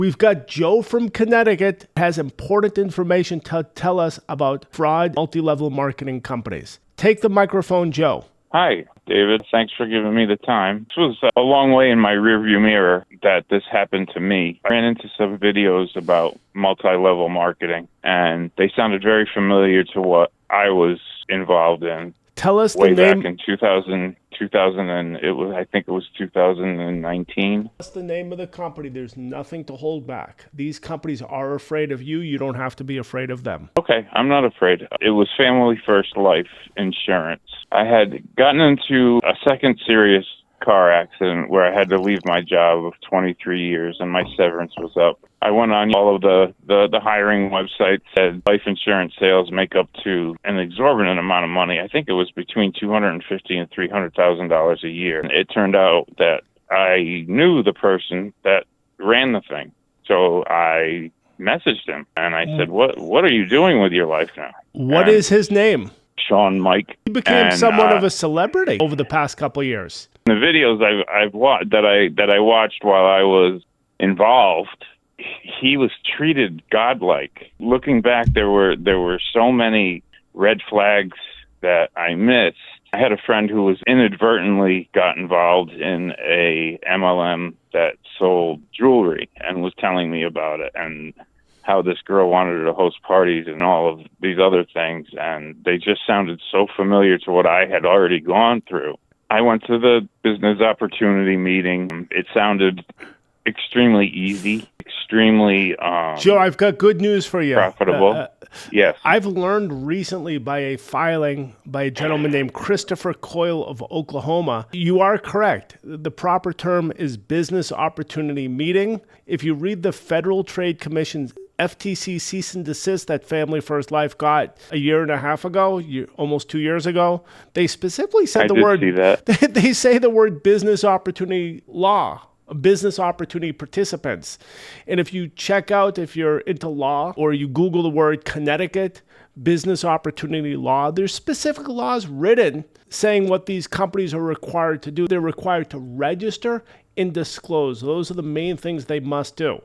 We've got Joe from Connecticut, has important information to tell us about fraud multi-level marketing companies. Take the microphone, Joe. Hi, David. Thanks for giving me the time. This was a long way in my rearview mirror that this happened to me. I ran into some videos about multi-level marketing, and they sounded very familiar to what I was involved in. Tell us way the name. Back in 2000 and I think it was 2019. What's the name of the company? There's nothing to hold back. These companies are afraid of you. You don't have to be afraid of them. Okay, I'm not afraid. It was Family First Life Insurance. I had gotten into a second serious car accident where I had to leave my job of 23 years and my severance was up. I went on all of the hiring websites, said life insurance sales make up to an exorbitant amount of money. I think it was between $250,000 and $300,000 a year. It turned out that I knew the person that ran the thing. So I messaged him and I said, what are you doing with your life now? What is his name? Shawn, Meaike. He became somewhat of a celebrity over the past couple of years. The videos I've watched that I watched while I was involved, he was treated godlike. Looking back, there were so many red flags that I missed. I had a friend who was inadvertently got involved in a MLM that sold jewelry and was telling me about it and how this girl wanted her to host parties and all of these other things. And they just sounded so familiar to what I had already gone through. I went to the business opportunity meeting. It sounded extremely easy, extremely Joe, I've got good news for you. Profitable. Yes. I've learned recently by a filing by a gentleman named Christopher Coyle of Oklahoma. You are correct. The proper term is business opportunity meeting. If you read the Federal Trade Commission's FTC cease and desist that Family First Life got a year and a half ago, almost 2 years ago, they specifically said see that. They say the word business opportunity law. Business opportunity participants. And if you check out, if you're into law or you Google the word Connecticut business opportunity law, there's specific laws written saying what these companies are required to do. They're required to register and disclose. Those are the main things they must do.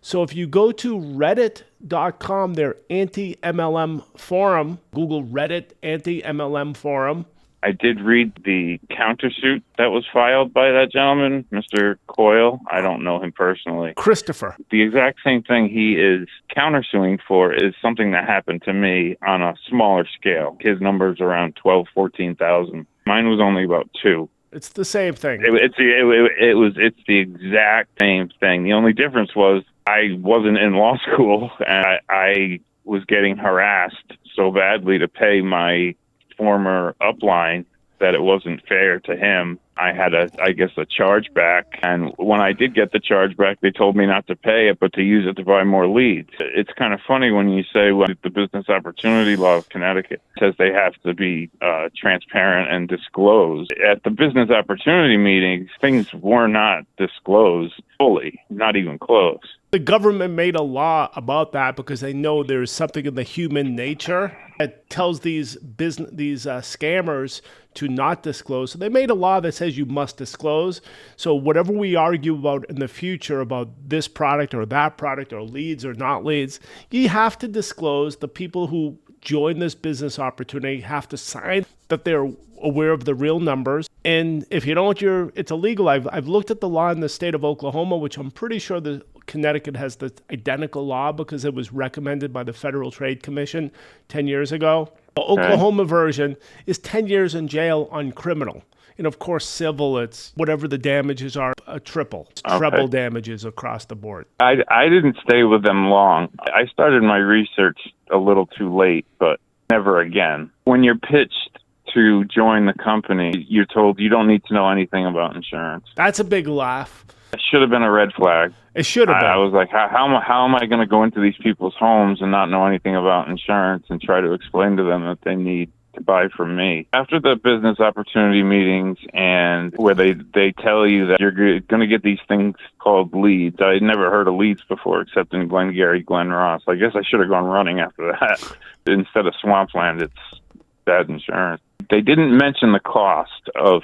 So if you go to reddit.com, their anti-MLM forum, Google Reddit anti-MLM forum. I did read the countersuit that was filed by that gentleman, Mr. Coyle. I don't know him personally. Christopher. The exact same thing he is countersuing for is something that happened to me on a smaller scale. His number's around 12,000, 14,000. Mine was only about 2. It's the same thing. It's the exact same thing. The only difference was I wasn't in law school and I was getting harassed so badly to pay my former upline that it wasn't fair to him. I had a chargeback, and when I did get the chargeback, they told me not to pay it, but to use it to buy more leads. It's kind of funny when you say the business opportunity law of Connecticut says they have to be transparent and disclose. At the business opportunity meetings, things were not disclosed fully, not even close. The government made a law about that because they know there's something in the human nature that tells these scammers to not disclose. So they made a law that says you must disclose. So whatever we argue about in the future about this product or that product or leads or not leads, you have to disclose. The people who join this business opportunity have to sign that they're aware of the real numbers. And if you don't, it's illegal. I've looked at the law in the state of Oklahoma, which I'm pretty sure the Connecticut has the identical law because it was recommended by the Federal Trade Commission 10 years ago. The Oklahoma version is 10 years in jail on criminal. And of course, civil, it's whatever the damages are, a triple. It's treble damages across the board. I didn't stay with them long. I started my research a little too late, but never again. When you're pitched to join the company, you're told you don't need to know anything about insurance. That's a big laugh. It should have been a red flag. It should have been. I was like, how am I going to go into these people's homes and not know anything about insurance and try to explain to them that they need to buy from me? After the business opportunity meetings and where they tell you that you're going to get these things called leads. I had never heard of leads before except in Glengarry, Glen Ross. I guess I should have gone running after that. Instead of swampland, it's bad insurance. They didn't mention the cost of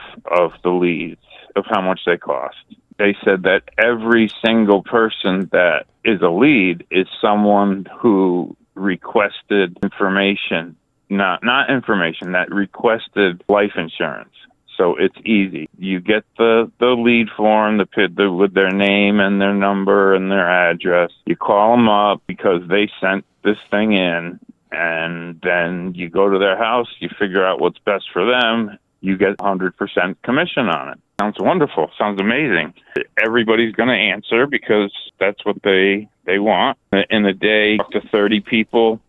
the leads, of how much they cost. they said that every single person that is a lead is someone who requested information, not information, that requested life insurance. So it's easy. You get the lead form, with their name and their number and their address. You call them up because they sent this thing in, and then you go to their house, you figure out what's best for them, you get 100% commission on it. Sounds wonderful. Sounds amazing. Everybody's going to answer because that's what they want. In a day, up to 30 people,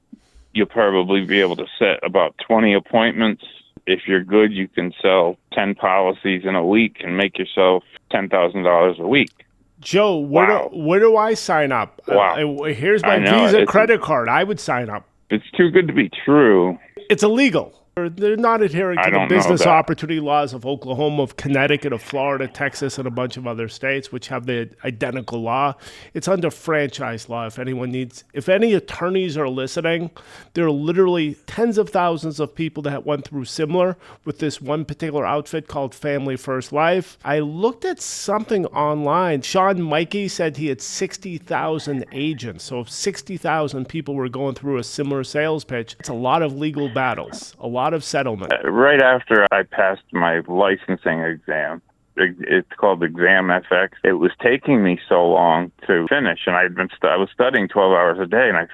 you'll probably be able to set about 20 appointments. If you're good, you can sell 10 policies in a week and make yourself $10,000 a week. Joe, where do I sign up? Wow. Here's my Visa credit card. I would sign up. It's too good to be true. It's illegal. They're not adhering to the business opportunity laws of Oklahoma, of Connecticut, of Florida, Texas, and a bunch of other states which have the identical law. It's under franchise law. If any attorneys are listening, there are literally tens of thousands of people that went through similar with this one particular outfit called Family First Life. I looked at something online. Shawn Meaike said he had 60,000 agents. So if 60,000 people were going through a similar sales pitch, it's a lot of legal battles, a lot of settlement. Right after I passed my licensing exam, it's called Exam FX. It was taking me so long to finish, and I was studying 12 hours a day, and I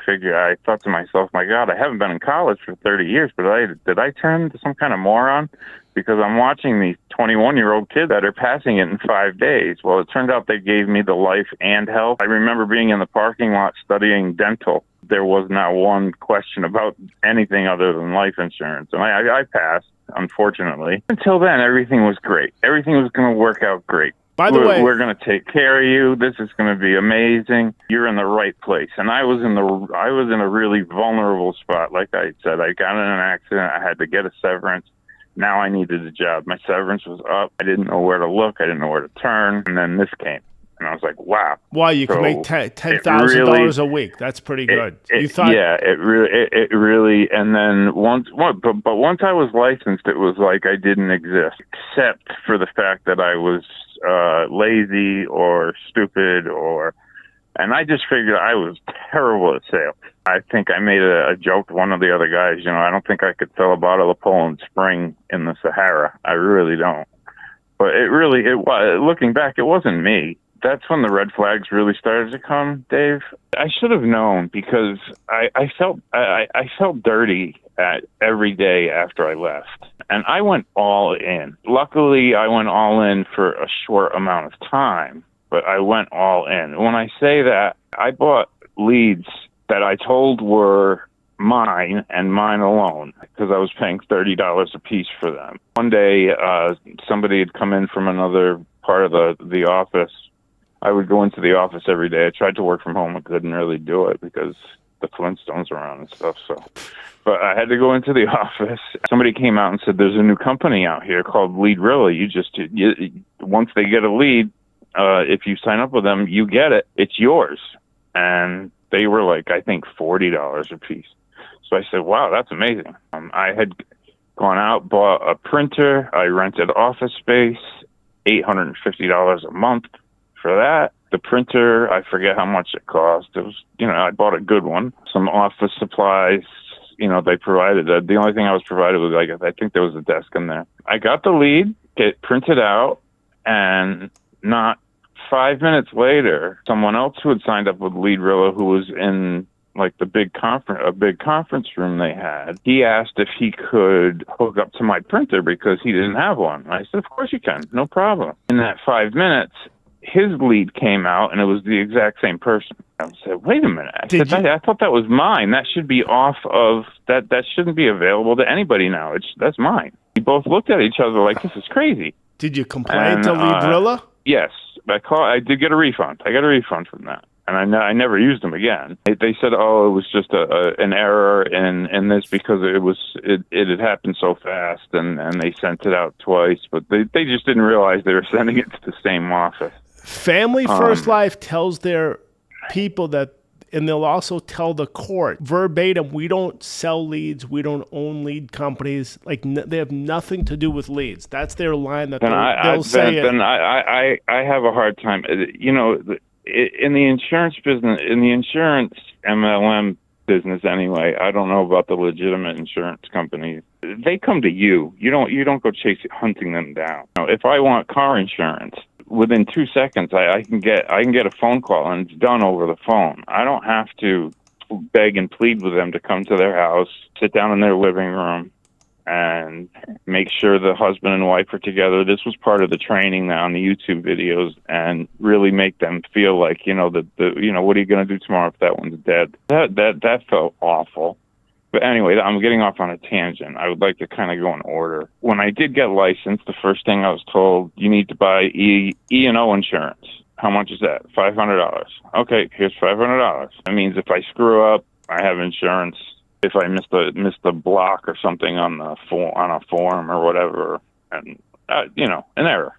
thought to myself, my God, I haven't been in college for 30 years, but did I turn into some kind of moron? Because I'm watching these 21-year-old kids that are passing it in 5 days. Well, it turned out they gave me the life and health. I remember being in the parking lot studying dental. There was not one question about anything other than life insurance. And I passed, unfortunately. Until then, everything was great. Everything was going to work out great. By the way, we're going to take care of you. This is going to be amazing. You're in the right place. And I was in a really vulnerable spot. Like I said, I got in an accident. I had to get a severance. Now I needed a job. My severance was up. I didn't know where to look. I didn't know where to turn. And then this came. And I was like, wow. Wow, you can make $10,000 a week. That's pretty good. Yeah, it really, and then once I was licensed, it was like I didn't exist, except for the fact that I was lazy or stupid and I just figured I was terrible at sales. I think I made a joke to one of the other guys, I don't think I could sell a bottle of Poland Spring in the Sahara. I really don't. But it was, looking back, it wasn't me. That's when the red flags really started to come, Dave. I should have known because I felt dirty every day after I left. And I went all in. Luckily, I went all in for a short amount of time, but I went all in. When I say that, I bought leads that I told were mine and mine alone because I was paying $30 a piece for them. One day, somebody had come in from another part of the office. I would go into the office every day. I tried to work from home. I couldn't really do it because the Flintstones were around and stuff. But I had to go into the office. Somebody came out and said, there's a new company out here called Leadrilla. Once they get a lead, if you sign up with them, you get it. It's yours. And they were like, I think $40 a piece. So I said, wow, that's amazing. I had gone out, bought a printer. I rented office space, $850 a month. For that, the printer, I forget how much it cost. It was, I bought a good one. Some office supplies, they provided. The only thing I was provided was, I think there was a desk in there. I got the lead, get printed out, and not 5 minutes later, someone else who had signed up with Leadrilla, who was in a big conference room they had, he asked if he could hook up to my printer because he didn't have one. I said, of course you can, no problem. In that 5 minutes, his lead came out, and it was the exact same person. I said, wait a minute. I thought that was mine. That should be off of that. That shouldn't be available to anybody now. That's mine. We both looked at each other like, this is crazy. Did you complain to Leadrilla? Yes. I did get a refund. I got a refund from that. And I never used them again. They said, it was just an error in this because it had happened so fast, and they sent it out twice. But they just didn't realize they were sending it to the same office. Family First Life tells their people that and they'll also tell the court verbatim, we don't sell leads, we don't own lead companies. Like they have nothing to do with leads. That's their line that they'll say. Then I have a hard time. You know, in the insurance business, in the insurance MLM business anyway, I don't know about the legitimate insurance companies. They come to you. You don't go hunting them down. You know, if I want car insurance, within 2 seconds I can get a phone call and it's done over the phone. I don't have to beg and plead with them to come to their house, sit down in their living room, and make sure the husband and wife are together. This was part of the training on the YouTube videos, and really make them feel like, you know, what are you going to do tomorrow if that one's dead? That felt awful. But anyway, I'm getting off on a tangent. I would like to kind of go in order. When I did get licensed, the first thing I was told, you need to buy E&O insurance. How much is that? $500. Okay, here's $500. That means if I screw up, I have insurance. If I missed a block or something on a form or whatever, and an error.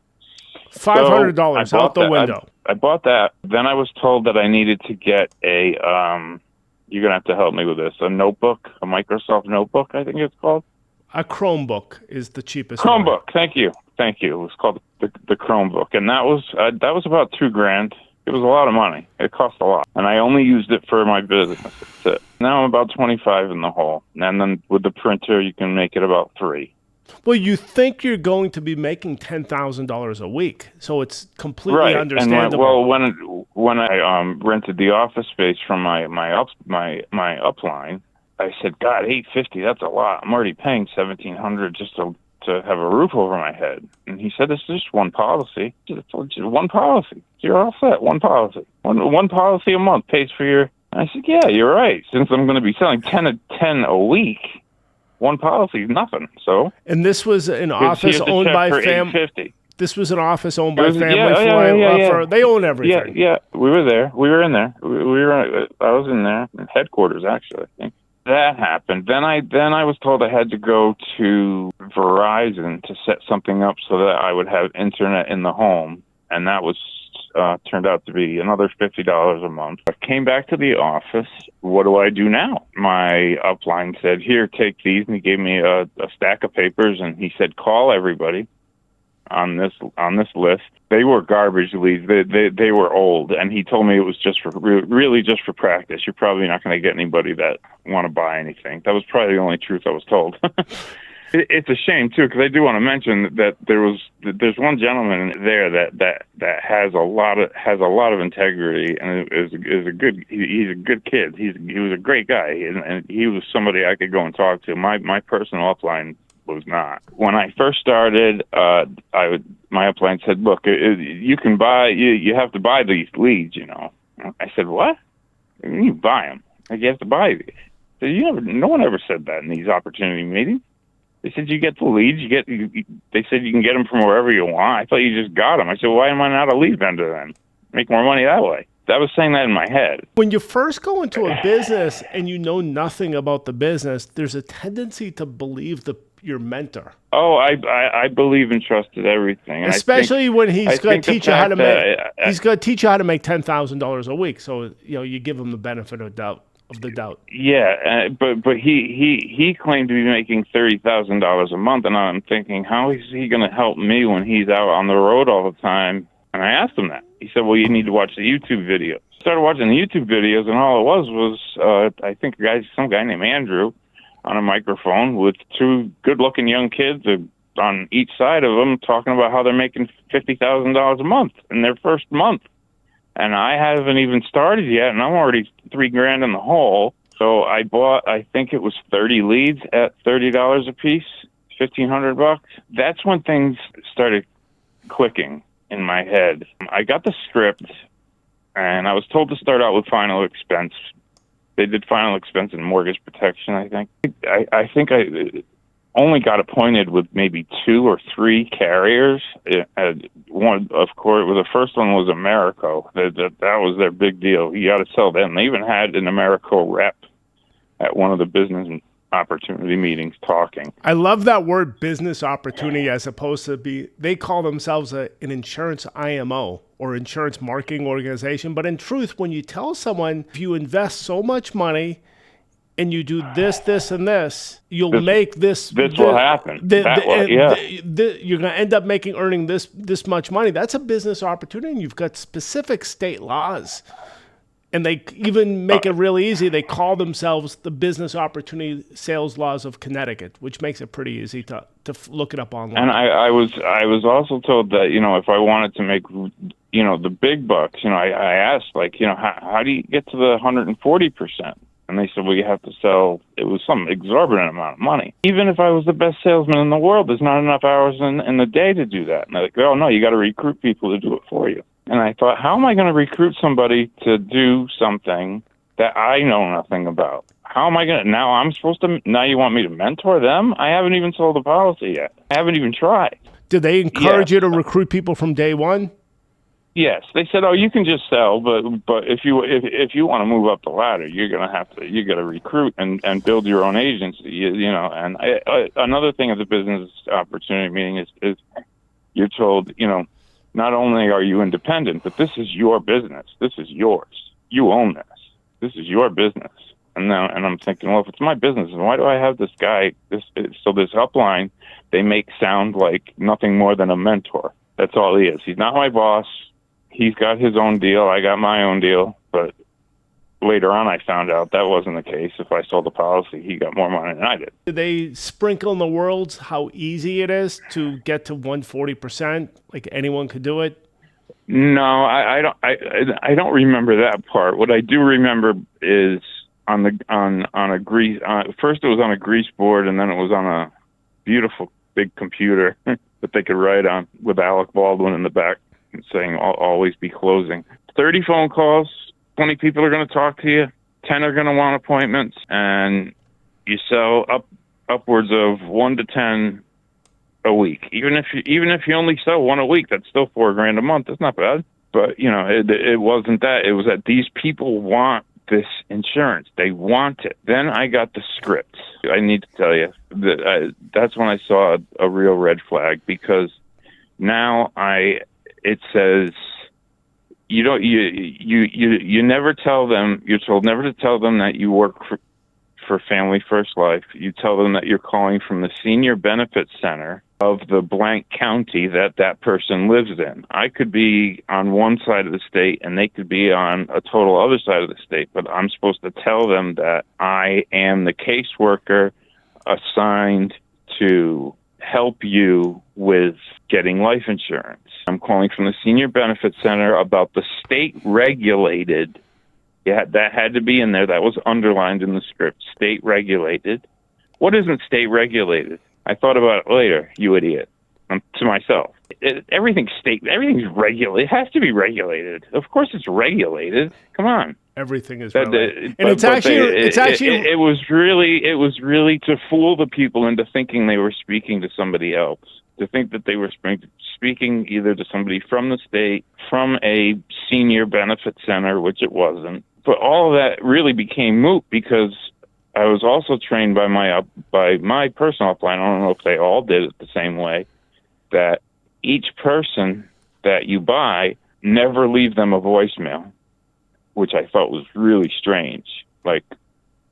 $500 out the window. I bought that. Then I was told that I needed to get a. You're gonna have to help me with this. A notebook, a Microsoft notebook, I think it's called. A Chromebook is the cheapest. Chromebook. One. Thank you. It was called the Chromebook, and that was about $2,000. It was a lot of money. It cost a lot, and I only used it for my business. That's it. Now I'm about 25 in the hole, and then with the printer, you can make it about 3. Well, you think you're going to be making $10,000 a week, so it's completely understandable. And when I rented the office space from my upline, I said, God, $850, that's a lot. I'm already paying $1,700 just to have a roof over my head. And he said, this is just one policy. Just one policy. You're all set. One policy. One policy a month pays for your... I said, yeah, you're right. Since I'm going to be selling 10 a week, one policy is nothing. So, and this was an office owned by family. This was an office owned by family. Yeah. They own everything. Yeah. We were there. We were in there. I was in there. Headquarters, actually, I think. That happened. Then I was told I had to go to Verizon to set something up so that I would have internet in the home, and that was turned out to be another $50 a month. I came back to the office. What do I do now? My upline said, here, take these, and he gave me a stack of papers, and he said, call everybody on this list. They were garbage leads. They were old, and he told me it was just for practice. You're probably not going to get anybody that want to buy anything. That was probably the only truth I was told. It's a shame too, because I do want to mention that there's one gentleman there that has a lot of integrity, and he's a good kid. He was a great guy, and he was somebody I could go and talk to. My personal upline was not. When I first started, my upline said, "Look, you can buy. You have to buy these leads, you know." I said, "What? You buy them? Like you have to buy these?" I said, no one ever said that in these opportunity meetings. They said you get the leads. They said you can get them from wherever you want. I thought you just got them. I said, why am I not a lead vendor then? Make more money that way. I was saying that in my head. When you first go into a business and you know nothing about the business, there's a tendency to believe your mentor. Oh, I believe in trusted everything. And especially when he's going to teach you how to make. He's going to teach you how to make $10,000 a week. So you give him the benefit of the doubt. Yeah, but he claimed to be making $30,000 a month, and I'm thinking, how is he going to help me when he's out on the road all the time? And I asked him that. He said, well, you need to watch the YouTube videos. I started watching the YouTube videos, and all it was I think some guy named Andrew on a microphone with 2 good-looking young kids on each side of them talking about how they're making $50,000 a month in their first month. And I haven't even started yet, and I'm already $3,000 in the hole. So I bought, I think it was 30 leads at $30 a piece, $1,500. That's when things started clicking in my head. I got the script, and I was told to start out with final expense. They did final expense and mortgage protection, I think. I think I only got appointed with maybe 2 or 3 carriers. One, of course, the first one was Americo. That was their big deal. You got to sell them. They even had an Americo rep at one of the business opportunity meetings talking. I love that word business opportunity as opposed to they call themselves an insurance IMO or insurance marketing organization. But in truth, when you tell someone, if you invest so much money and you do this, this, and this, you'll make this. This will happen. You're going to end up earning this much money. That's a business opportunity. And you've got specific state laws. And they even make it really easy. They call themselves the Business Opportunity Sales Laws of Connecticut, which makes it pretty easy to look it up online. And I was also told that, if I wanted to make, the big bucks, I asked, how do you get to the 140%? And they said, well, you have to sell, it was some exorbitant amount of money. Even if I was the best salesman in the world, there's not enough hours in the day to do that. And they're like, oh, no, you got to recruit people to do it for you. And I thought, how am I going to recruit somebody to do something that I know nothing about? How am I going to, now you want me to mentor them? I haven't even sold a policy yet. I haven't even tried. Did they encourage you to recruit people from day one? Yes. They said, oh, you can just sell, but if you want to move up the ladder, you got to recruit and build your own agency, and another thing at the business opportunity meeting is you're told, not only are you independent, but this is your business. This is yours. You own this. This is your business. And I'm thinking, well, if it's my business, then why do I have this guy? This upline, they make sound like nothing more than a mentor. That's all he is. He's not my boss. He's got his own deal. I got my own deal. But later on, I found out that wasn't the case. If I sold the policy, he got more money than I did. Did they sprinkle in the world how easy it is to get to 140%? Like anyone could do it? No, I don't remember that part. What I do remember is on a grease. First, it was on a grease board, and then it was on a beautiful big computer that they could write on with Alec Baldwin in the back saying always be closing. 30 phone calls. 20 people are going to talk to you. 10 are going to want appointments, and you sell upwards of 1 to 10 a week. Even if you only sell one a week, that's still $4,000 a month. That's not bad. But it wasn't that. It was that these people want this insurance. They want it. Then I got the scripts. I need to tell you that's when I saw a real red flag, because now it says. You never tell them, you're told never to tell them that you work for Family First Life. You tell them that you're calling from the senior benefits center of the blank county that person lives in. I could be on one side of the state and they could be on a total other side of the state, but I'm supposed to tell them that I am the caseworker assigned to help you with getting life insurance. I'm calling from the Senior Benefits Center about the state-regulated. Yeah, that had to be in there. That was underlined in the script. State-regulated. What isn't state-regulated? I thought about it later, you idiot. To myself. Everything's regulated. It has to be regulated. Of course it's regulated. Come on. Everything is regulated. And it was really to fool the people into thinking they were speaking to somebody else. To think that they were speaking either to somebody from the state, from a senior benefit center, which it wasn't. But all of that really became moot because I was also trained by my personal upline. I don't know if they all did it the same way, that each person that you buy, never leave them a voicemail, which I thought was really strange. Like,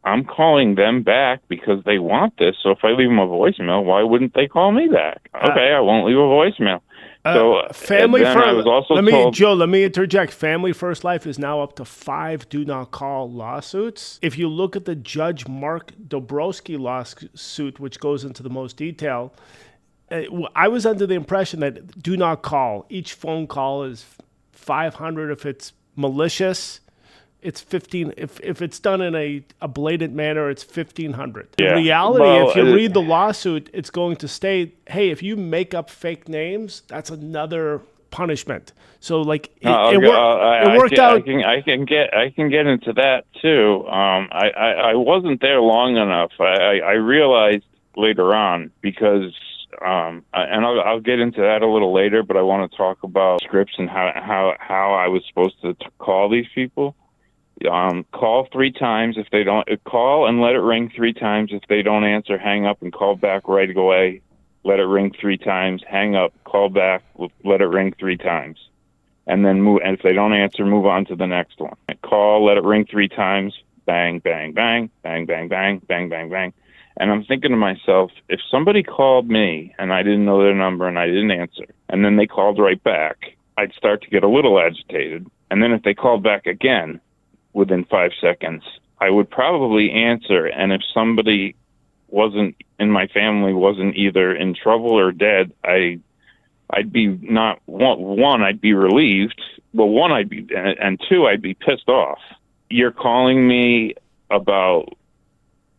I'm calling them back because they want this. So if I leave them a voicemail, why wouldn't they call me back? Okay, I won't leave a voicemail. Let me interject. Family First Life is now up to 5 do not call lawsuits. If you look at the Judge Mark Dobrowski lawsuit, which goes into the most detail, I was under the impression that do not call, each phone call is $500 if it's malicious. It's 15. If it's done in a blatant manner, it's 1,500. Yeah. In reality, if you read the lawsuit, it's going to state, hey, if you make up fake names, that's another punishment. So like it worked out. I can get into that too. I wasn't there long enough. I realized later on because. And I'll get into that a little later, but I want to talk about scripts and how I was supposed to call these people. Call 3 times if they don't call, and let it ring 3 times. If they don't answer, hang up and call back right away. Let it ring 3 times, hang up, call back, let it ring 3 times, and then move. And if they don't answer, move on to the next one. Call, let it ring 3 times, bang, bang, bang, bang, bang, bang, bang, bang, bang. And I'm thinking to myself, if somebody called me and I didn't know their number and I didn't answer, and then they called right back, I'd start to get a little agitated. And then if they called back again within 5 seconds, I would probably answer. And if somebody wasn't in my family wasn't either in trouble or dead, I'd be not one, I'd be relieved. Well, one, I'd be, and two, I'd be pissed off. You're calling me about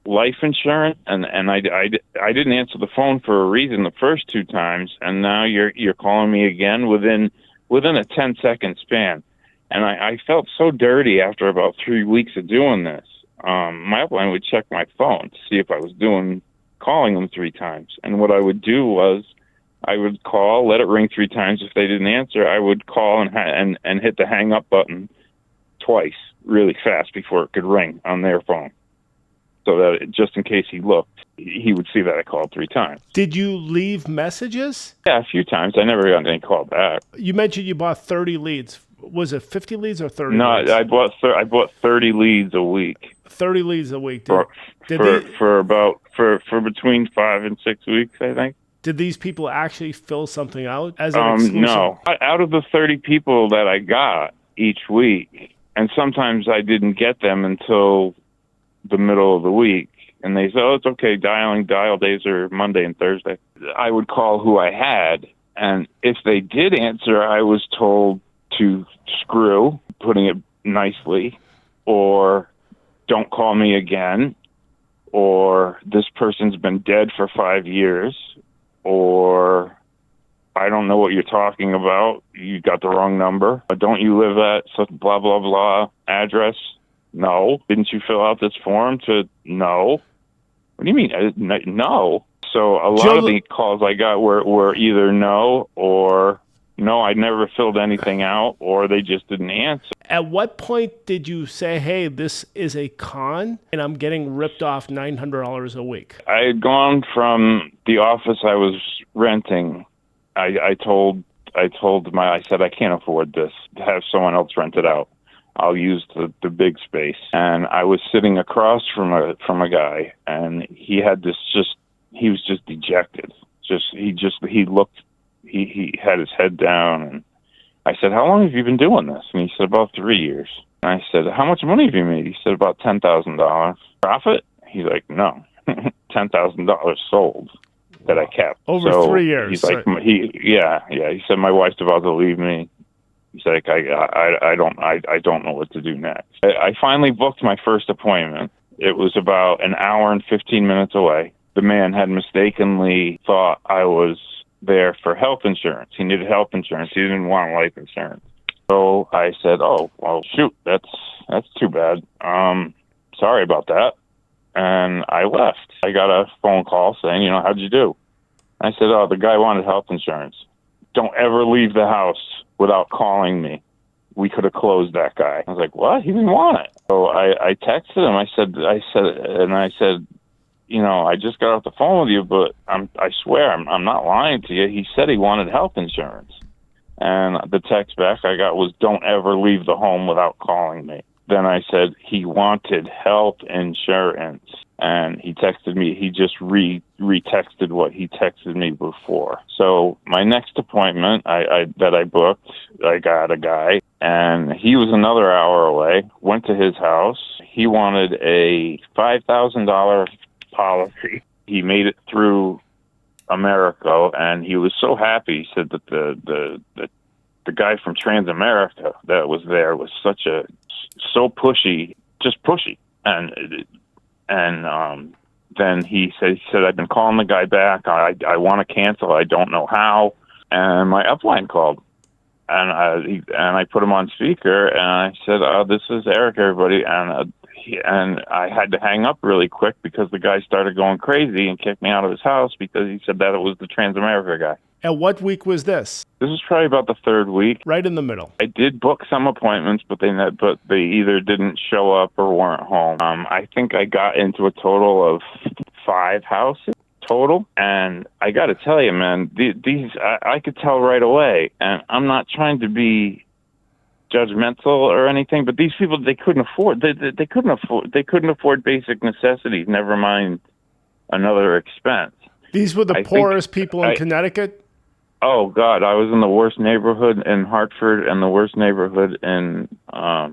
life insurance, and I didn't answer the phone for a reason the first 2 times, and now you're calling me again within a 10-second span. And I felt so dirty after about 3 weeks of doing this. My upline would check my phone to see if I was calling them 3 times. And what I would do was I would call, let it ring 3 times. If they didn't answer, I would call and hit the hang up button twice really fast before it could ring on their phone. So that just in case he looked, he would see that I called 3 times. Did you leave messages? Yeah, a few times. I never got any call back. You mentioned you bought 30 leads. Was it 50 leads or 30 No, leads? I bought 30 leads a week. 30 leads a week. For between 5 and 6 weeks, I think. Did these people actually fill something out as an exclusive? No. Out of the 30 people that I got each week, and sometimes I didn't get them until the middle of the week, and they said, "Oh, it's okay. Dial days are Monday and Thursday." I would call who I had, and if they did answer, I was told to screw, putting it nicely, or don't call me again, or this person's been dead for 5 years, or I don't know what you're talking about. You got the wrong number. Don't you live at such blah, blah, blah address? No. Didn't you fill out this form to no? What do you mean? No. So a lot of the calls I got were either no or no, I never filled anything out, or they just didn't answer. At what point did you say, hey, this is a con and I'm getting ripped off $900 a week? I had gone from the office I was renting. I said, I can't afford this, to have someone else rent it out. I'll use the big space. And I was sitting across from a guy, and he was just dejected. He had his head down, and I said, "How long have you been doing this?" And he said, "About 3 years." And I said, "How much money have you made?" He said, "About $10,000. Profit?" He's like, "No, $10,000 sold that I kept over 3 years." He's like, He said, "My wife's about to leave me." He's like, I don't know what to do next. I finally booked my first appointment. It was about an hour and 15 minutes away. The man had mistakenly thought I was there for health insurance. He needed health insurance. He didn't want life insurance. So I said, "Oh, well, shoot, that's too bad. Sorry about that." And I left. I got a phone call saying, "How'd you do?" I said, "Oh, the guy wanted health insurance. Don't ever leave the house without calling me. We could have closed that guy." I was like, "What? He didn't want it." So I texted him. I said, "I just got off the phone with you, but I swear I'm not lying to you. He said he wanted health insurance." And the text back I got was, "Don't ever leave the home without calling me." Then I said he wanted health insurance, and he texted me. He just retexted what he texted me before. So my next appointment that I booked, I got a guy, and he was another hour away. Went to his house. He wanted a $5,000 policy. He made it through America, and he was so happy. He said that the guy from Transamerica that was there was so pushy, just pushy. And then he said, "I've been calling the guy back. I want to cancel. I don't know how." And my upline called, and I put him on speaker, and I said, "This is Eric, everybody." And I had to hang up really quick because the guy started going crazy and kicked me out of his house because he said that it was the Transamerica guy. And what week was this? This is probably about the third week. Right in the middle. I did book some appointments, but they either didn't show up or weren't home. I think I got into a total of 5 houses total, and I got to tell you, man, these I could tell right away. And I'm not trying to be judgmental or anything, but these people, they couldn't afford basic necessities. Never mind another expense. These were the poorest people in Connecticut? Oh, God, I was in the worst neighborhood in Hartford and the worst neighborhood in, I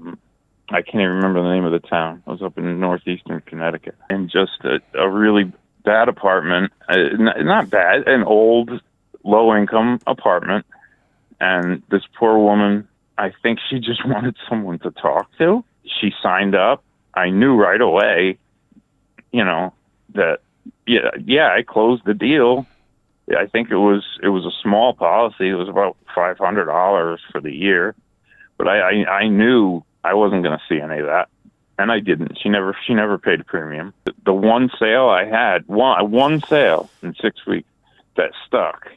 can't even remember the name of the town. I was up in northeastern Connecticut. And just a really bad apartment, not bad, an old, low-income apartment. And this poor woman, I think she just wanted someone to talk to. She signed up. I knew right away, that, I closed the deal. I think it was a small policy. It was about $500 for the year, but I knew I wasn't going to see any of that, and I didn't. She never paid a premium. The one sale I had, one sale in 6 weeks that stuck,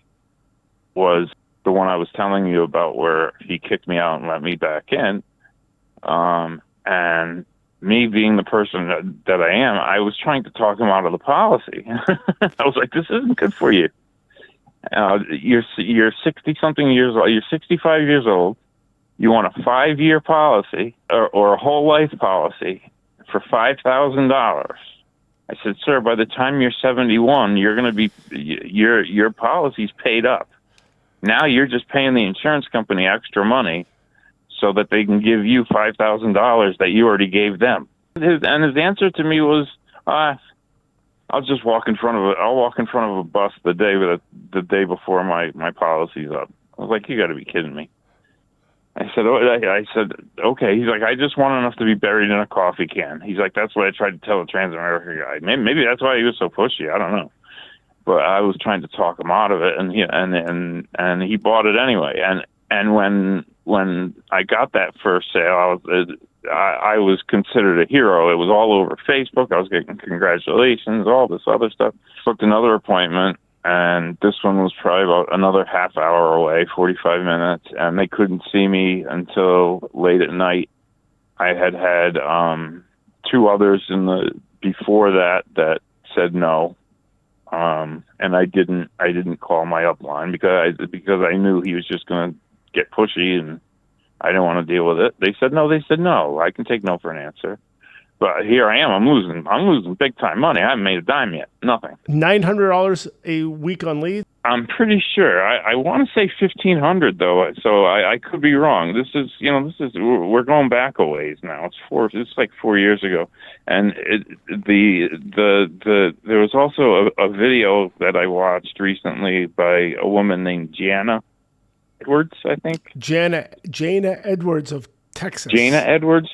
was the one I was telling you about, where he kicked me out and let me back in, and me being the person that I am, I was trying to talk him out of the policy. I was like, "This isn't good for you. You're 60-something years old. You're 65 years old. You want a 5-year policy or a whole life policy for $5,000." I said, "Sir, by the time you're 71, you're going to be your policy's paid up. Now you're just paying the insurance company extra money so that they can give you $5,000 that you already gave them." His answer to me was, I'll just walk in front of a bus the day before my policy's up. I was like, "You got to be kidding me." I said, "Okay." He's like, "I just want enough to be buried in a coffee can." He's like, "That's what I tried to tell the Transamerica guy." Maybe that's why he was so pushy. I don't know, but I was trying to talk him out of it, and he bought it anyway. And when I got that first sale, I was considered a hero. It was all over Facebook. I was getting congratulations, all this other stuff. Booked another appointment, and this one was probably about another half hour away, 45 minutes, and they couldn't see me until late at night. I had 2 others before that said no, and I didn't call my upline because I knew he was just going to get pushy, and I didn't want to deal with it. They said no. I can take no for an answer. But here I am. I'm losing big time money. I haven't made a dime yet. Nothing. $900 a week on leads? I'm pretty sure. I want to say $1,500 though. So I could be wrong. We're going back a ways now. It's like 4 years ago. And there was also a video that I watched recently by a woman named Jana Edwards, I think. Jana Edwards of Texas. Jana Edwards?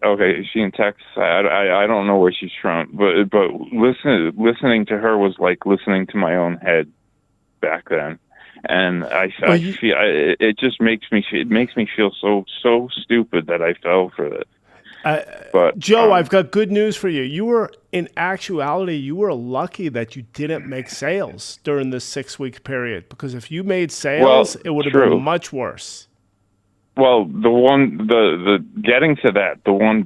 Okay, is she in Texas? I don't know where she's from, but listening to her was like listening to my own head back then, and it just makes me feel so stupid that I fell for it. But Joe, I've got good news for you. In actuality, you were lucky that you didn't make sales during this 6-week period, because if you made sales, it would have been much worse. Well, getting to that, the one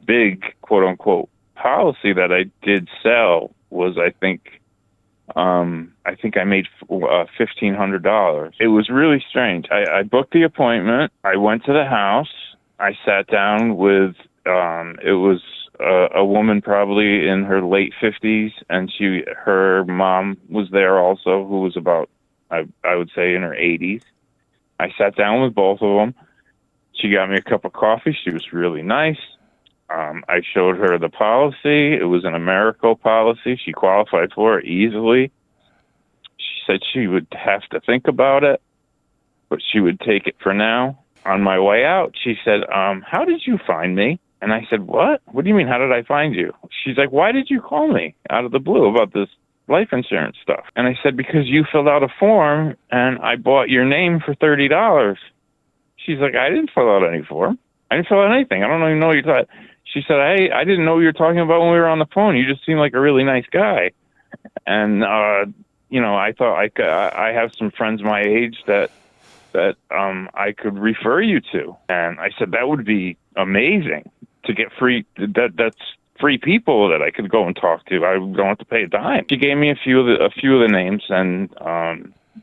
big quote unquote policy that I did sell was, I think I made $1,500. It was really strange. I booked the appointment. I went to the house. I sat down with, it was a woman probably in her late 50s, and her mom was there also, who was about, I would say, in her 80s. I sat down with both of them. She got me a cup of coffee. She was really nice. I showed her the policy. It was an AmeriCorps policy. She qualified for it easily. She said she would have to think about it, but she would take it for now. On my way out, she said, "How did you find me?" And I said, "What? What do you mean, how did I find you?" She's like, "Why did you call me out of the blue about this life insurance stuff?" And I said, "Because you filled out a form and I bought your name for $30. She's like, "I didn't fill out any form. I didn't fill out anything. I don't even know what you're talking." She said, I didn't know what you were talking about when we were on the phone. You just seem like a really nice guy. And I thought I have some friends my age that I could refer you to. And I said, that would be amazing to get free. That's free people that I could go and talk to. I don't have to pay a dime. She gave me a few of the names, and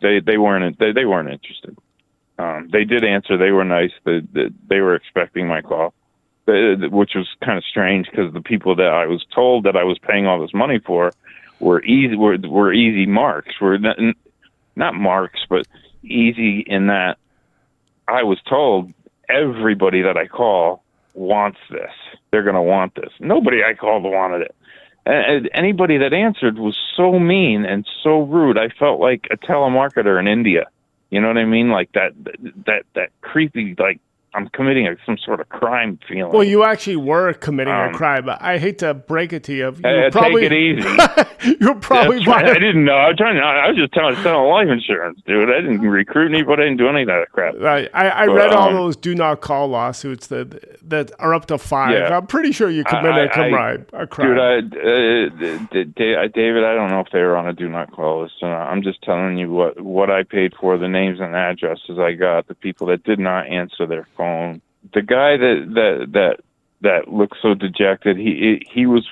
they weren't interested. They did answer. They were nice. They were expecting my call, which was kind of strange because the people that I was told that I was paying all this money for were easy marks. Were not marks, but easy in that I was told everybody that I call wants this. They're going to want this. Nobody I called wanted it. And anybody that answered was so mean and so rude. I felt like a telemarketer in India. You know what I mean? Like that creepy, like I'm committing some sort of crime feeling. Well, you actually were committing a crime. I hate to break it to you. Take it easy. You're probably right. I didn't know. I was just telling life insurance, dude. I didn't recruit anybody. I didn't do any of that crap. Right. I read all those do not call lawsuits that are up to 5. Yeah. I'm pretty sure you committed a crime. Dude, David, I don't know if they were on a do not call list. I'm just telling you what I paid for, the names and addresses I got, the people that did not answer their phone. The guy that looked so dejected, he was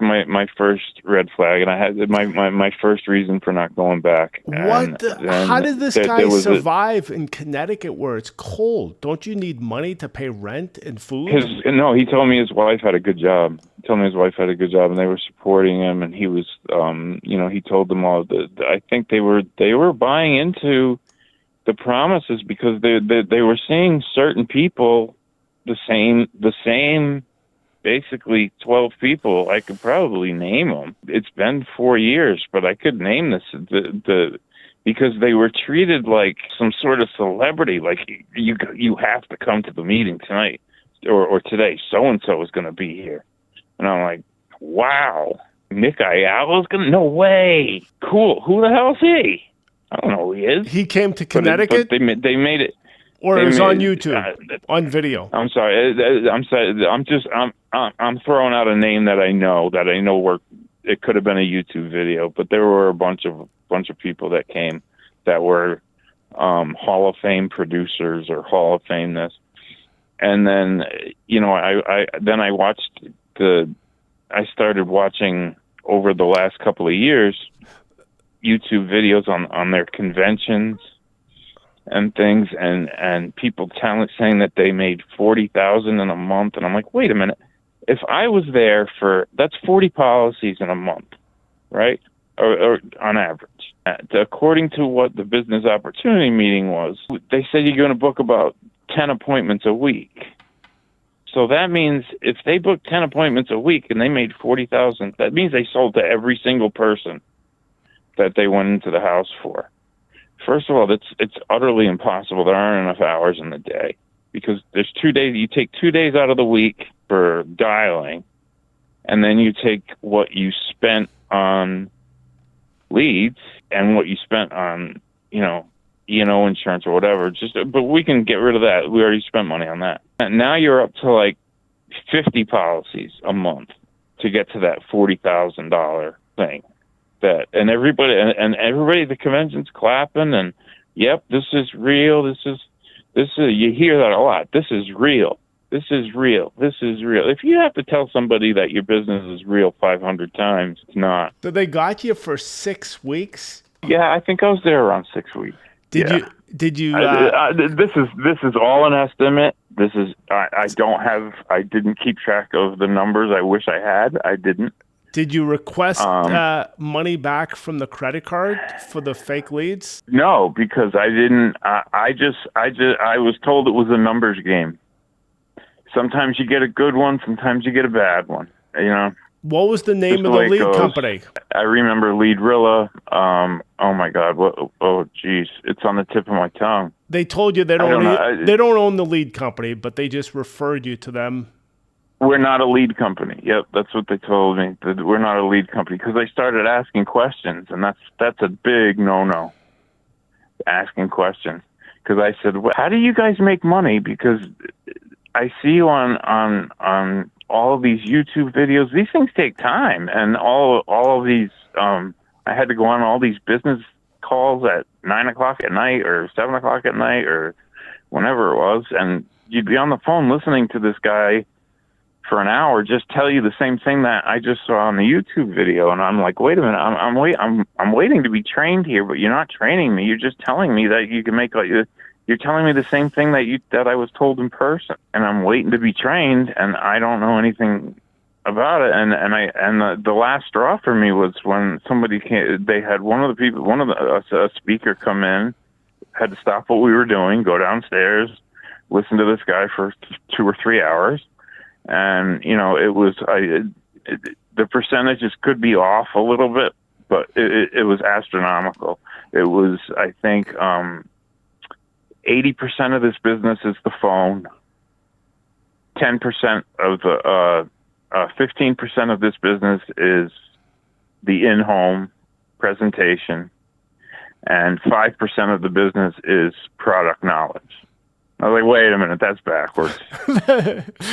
my first red flag, and I had my first reason for not going back. What? How did this guy survive in Connecticut where it's cold? Don't you need money to pay rent and food? He told me his wife had a good job. And they were supporting him, and he was, he told them all that I think they were buying into the promises because they were seeing certain people, the same, basically 12 people. I could probably name them. It's been 4 years, but I could name this because they were treated like some sort of celebrity. Like you have to come to the meeting tonight or today. So and so is going to be here, and I'm like, wow, Meaike, no way, cool. Who the hell is he? I don't know who he is. He came to Connecticut? But they made it. Or it was on YouTube, on video. I'm sorry. I'm throwing out a name that I know where it could have been a YouTube video, but there were a bunch of people that came that were Hall of Fame producers or Hall of Fame this. And then, I started watching over the last couple of years YouTube videos on their conventions and things, and people saying that they made $40,000 in a month, and I'm like, wait a minute, if I was there that's 40 policies in a month, right? Or on average. According to what the business opportunity meeting was, they said you're going to book about 10 appointments a week. So that means if they booked 10 appointments a week and they made $40,000, that means they sold to every single person that they went into the house for. First of all, it's utterly impossible. There aren't enough hours in the day because there's 2 days. You take 2 days out of the week for dialing, and then you take what you spent on leads and what you spent on, E&O insurance or whatever. But we can get rid of that. We already spent money on that. And now you're up to like 50 policies a month to get to that $40,000 thing. And everybody at the convention's clapping, and yep, this is real. This is you hear that a lot. This is real. This is real. This is real. If you have to tell somebody that your business is real 500 times, it's not. So they got you for 6 weeks? Yeah, I think I was there around 6 weeks. Did you? This is all an estimate. I didn't keep track of the numbers. I wish I had. I didn't. Did you request money back from the credit card for the fake leads? No, because I didn't. I was told it was a numbers game. Sometimes you get a good one, sometimes you get a bad one. What was the name of the lead company? I remember Leadrilla. Oh my God! Oh geez, it's on the tip of my tongue. They told you they don't own the lead company, but they just referred you to them. We're not a lead company. Yep, that's what they told me. That we're not a lead company because they started asking questions, and that's a big no-no. Asking questions because I said, well, "How do you guys make money?" Because I see you on all of these YouTube videos. These things take time, and all of these I had to go on all these business calls at 9 o'clock at night or 7 o'clock at night or whenever it was, and you'd be on the phone listening to this guy for an hour just tell you the same thing that I just saw on the YouTube video, and I'm like, wait a minute, I'm waiting to be trained here, but you're not training me. You're just telling me that you can make like you're telling me the same thing that I was told in person, and I'm waiting to be trained, and I don't know anything about it. And the last straw for me was when somebody came. They had a speaker come in, had to stop what we were doing, go downstairs, listen to this guy for 2 or 3 hours. And, it was, the percentages could be off a little bit, but it was astronomical. It was, I think, 80% of this business is the phone. 10% of 15% of this business is the in-home presentation, and 5% of the business is product knowledge. I was like, wait a minute, that's backwards.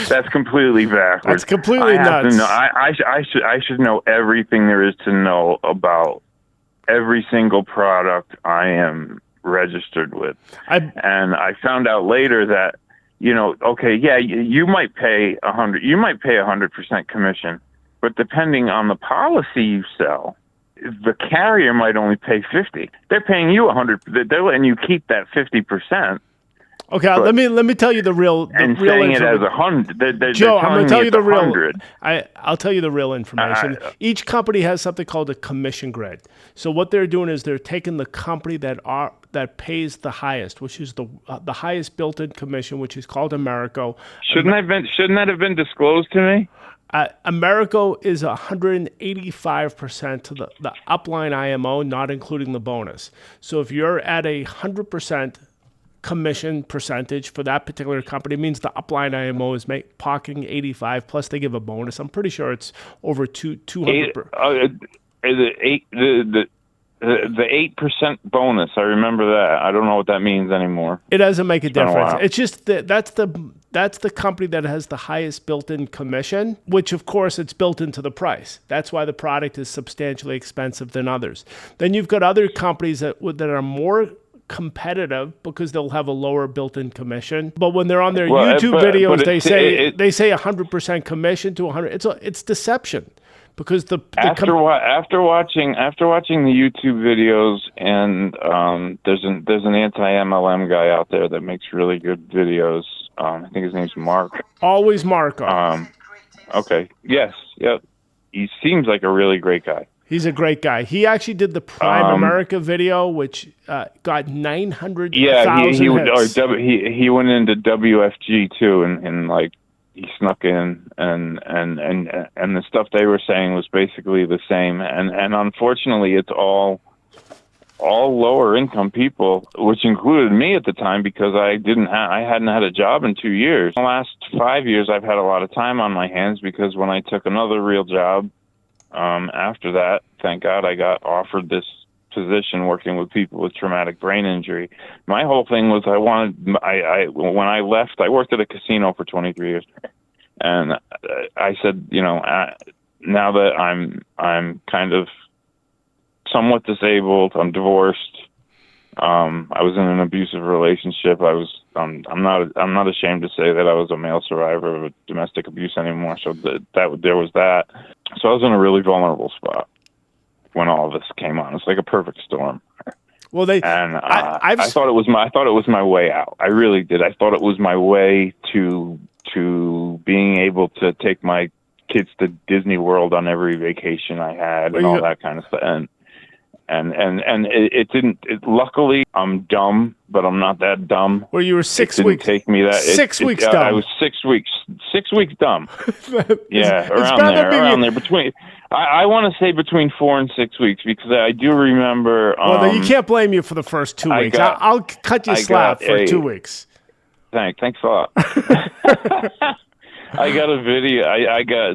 That's completely backwards. That's completely nuts. I should know everything there is to know about every single product I am registered with. And I found out later that, okay, yeah, you might pay 100% commission, but depending on the policy you sell, the carrier might only pay 50. They're paying you 100. They're letting you keep that 50%. Okay, let me tell you the real saying it as 100. Joe, I'm going to tell you the real. 100. I'll tell you the real information. Each company has something called a commission grid. So what they're doing is they're taking the company that pays the highest, which is the highest built-in commission, which is called Americo. Shouldn't that have been disclosed to me? Americo is 185% to the upline IMO, not including the bonus. So if you're at 100% commission percentage for that particular company, means the upline IMO is pocketing 85 plus they give a bonus. I'm pretty sure it's over 200. The 8% bonus. I remember that. I don't know what that means anymore. It doesn't make a difference. It's just that's the company that has the highest built-in commission, which of course it's built into the price. That's why the product is substantially expensive than others. Then you've got other companies that are more competitive because they'll have a lower built-in commission, but when they're on their YouTube videos, they say 100% commission to 100. It's deception because after watching the YouTube videos, and there's an anti-MLM guy out there that makes really good videos. I think his name's Mark. Always Mark. Okay. Yes. Yep. He seems like a really great guy. He's a great guy. He actually did the Prime America video, which got 900,000 hits. He went into WFG too, and like he snuck in, and the stuff they were saying was basically the same. And unfortunately, it's all lower income people, which included me at the time because I hadn't had a job in 2 years. The last 5 years, I've had a lot of time on my hands because when I took another real job. After that, thank God, I got offered this position working with people with traumatic brain injury. My whole thing was when I left, I worked at a casino for 23 years, and I said, now that I'm kind of somewhat disabled, I'm divorced. I was in an abusive relationship. I'm not ashamed to say that I was a male survivor of domestic abuse anymore. So there was that. So I was in a really vulnerable spot when all of this came on. It's like a perfect storm. Well, I thought it was my way out. I really did. I thought it was my way to being able to take my kids to Disney World on every vacation I had and all that kind of stuff. And it didn't. Luckily, I'm dumb, but I'm not that dumb. Well, you were 6 weeks. Take me that 6 weeks dumb. I was 6 weeks. 6 weeks dumb. Yeah, around there. Between, I want to say between 4 and 6 weeks because I do remember. Well, you can't blame you for the first 2 weeks. I'll cut you slack for 2 weeks. Thanks a lot. I got a video.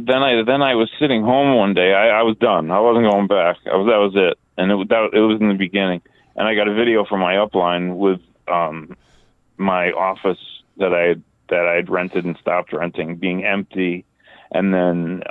Then I was sitting home one day. I was done. I wasn't going back. That was it. And it was in the beginning. And I got a video from my upline with my office that I had rented and stopped renting being empty. And then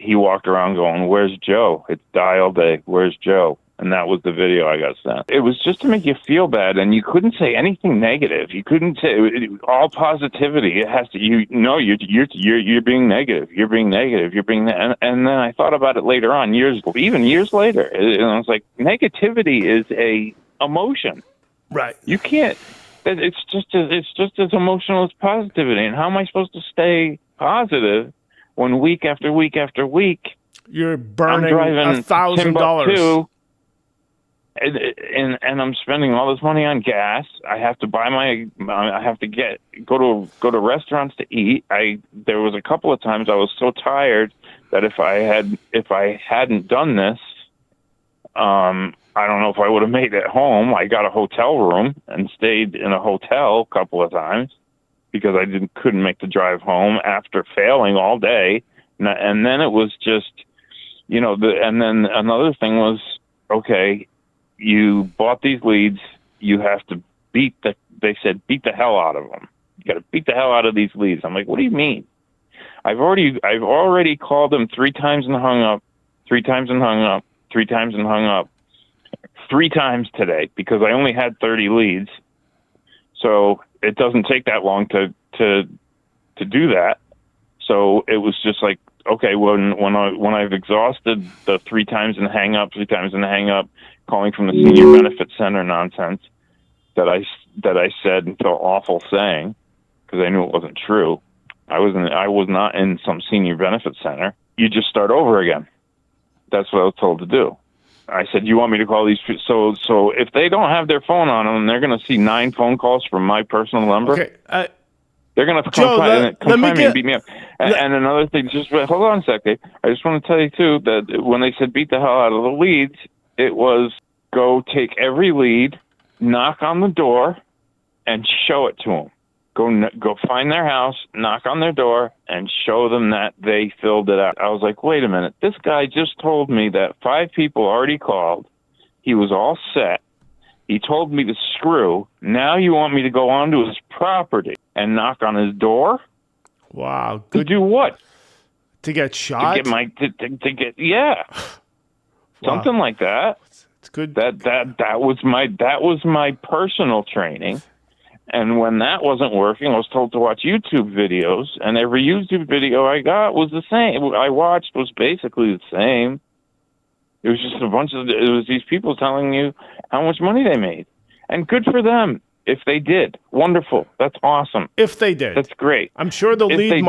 he walked around going, "Where's Joe? It's dial day. Where's Joe?" And that was the video I got sent. It was just to make you feel bad, and you couldn't say anything negative. You couldn't say all positivity. It has to. You're being negative. You're being negative. You're being. And then I thought about it later on, even years later, and I was like, negativity is a emotion. Right. You can't. It's just as emotional as positivity. And how am I supposed to stay positive when week after week after week you're burning I'm driving $1,000? And I'm spending all this money on gas. I have to go to restaurants to eat. There was a couple of times I was so tired that if I hadn't done this, I don't know if I would have made it home. I got a hotel room and stayed in a hotel a couple of times because I couldn't make the drive home after failing all day. And then it was just, and then another thing was, okay, you bought these leads. You have to beat the hell out of them. You got to beat the hell out of these leads. I'm like, what do you mean? I've already called them 3 times and hung up, 3 times and hung up, 3 times and hung up, 3 times today because I only had 30 leads. So it doesn't take that long to do that. So it was just like, okay, when I've exhausted the 3 times and hang up, 3 times and hang up, calling from the senior benefit center nonsense that I said and felt awful saying because I knew it wasn't true. I was not in some senior benefit center. You just start over again. That's what I was told to do. I said, you want me to call these? So if they don't have their phone on them, they're going to see 9 phone calls from my personal number. Okay. They're going to Joe, come find me and beat me up. And another thing, just hold on a sec, Dave. I just want to tell you, too, that when they said beat the hell out of the leads, it was go take every lead, knock on the door, and show it to them. Go find their house, knock on their door, and show them that they filled it out. I was like, wait a minute. This guy just told me that 5 people already called. He was all set. He told me to screw. Now you want me to go onto his property and knock on his door? Wow. Good. To do what? To get shot? To get yeah. Wow. Something like that. It's good. That was my personal training. And when that wasn't working, I was told to watch YouTube videos, and every YouTube video I got was the same. I watched was basically the same. It was just it was these people telling you how much money they made. And good for them if they did. Wonderful. That's awesome. If they did. That's great. I'm sure the lead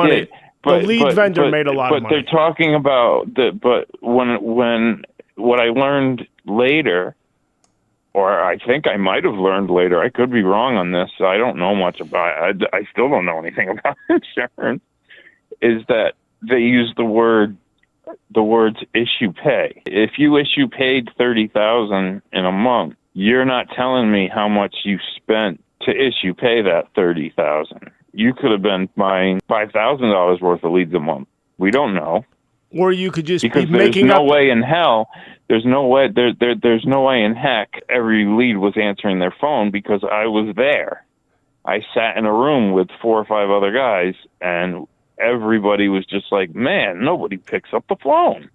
vendor made a lot of money. But they're talking about but when what I learned later, or I think I might have learned later, I could be wrong on this, I don't know much about it. I still don't know anything about insurance, is that they use the words issue pay. If you issue paid $30,000 in a month, you're not telling me how much you spent to issue pay that $30,000. You could have been buying $5,000 worth of leads a month. We don't know. Or you could just because be making there's no way in hell. There's no way. There's no way in heck every lead was answering their phone because I was there. I sat in a room with 4 or 5 other guys, and everybody was just like, "Man, nobody picks up the phone."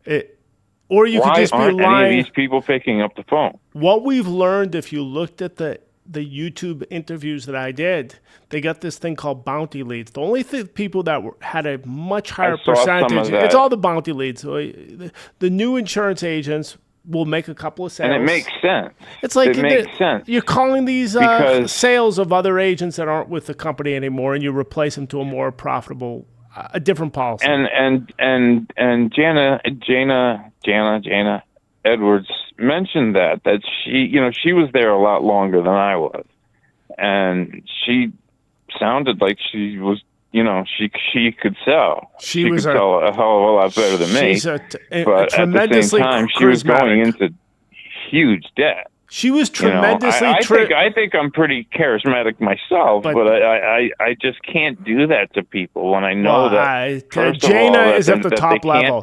Or you could just be lying. Why aren't any of these people picking up the phone? What we've learned, if you looked at the YouTube interviews that I did, they got this thing called bounty leads. The only people that had a much higher percentage, it's all the bounty leads. So the new insurance agents will make a couple of sales. And it makes sense. It's like it makes sense. You're calling these sales of other agents that aren't with the company anymore, and you replace them to a more profitable, a different policy. And Jana Edwards mentioned that she was there a lot longer than I was, and she sounded like she was, she could sell. She could sell a hell of a lot better than me. But at the same time, she was going into huge debt. She was tremendously. I think I'm pretty charismatic myself, but I just can't do that to people when I know that. Jana is at the top level.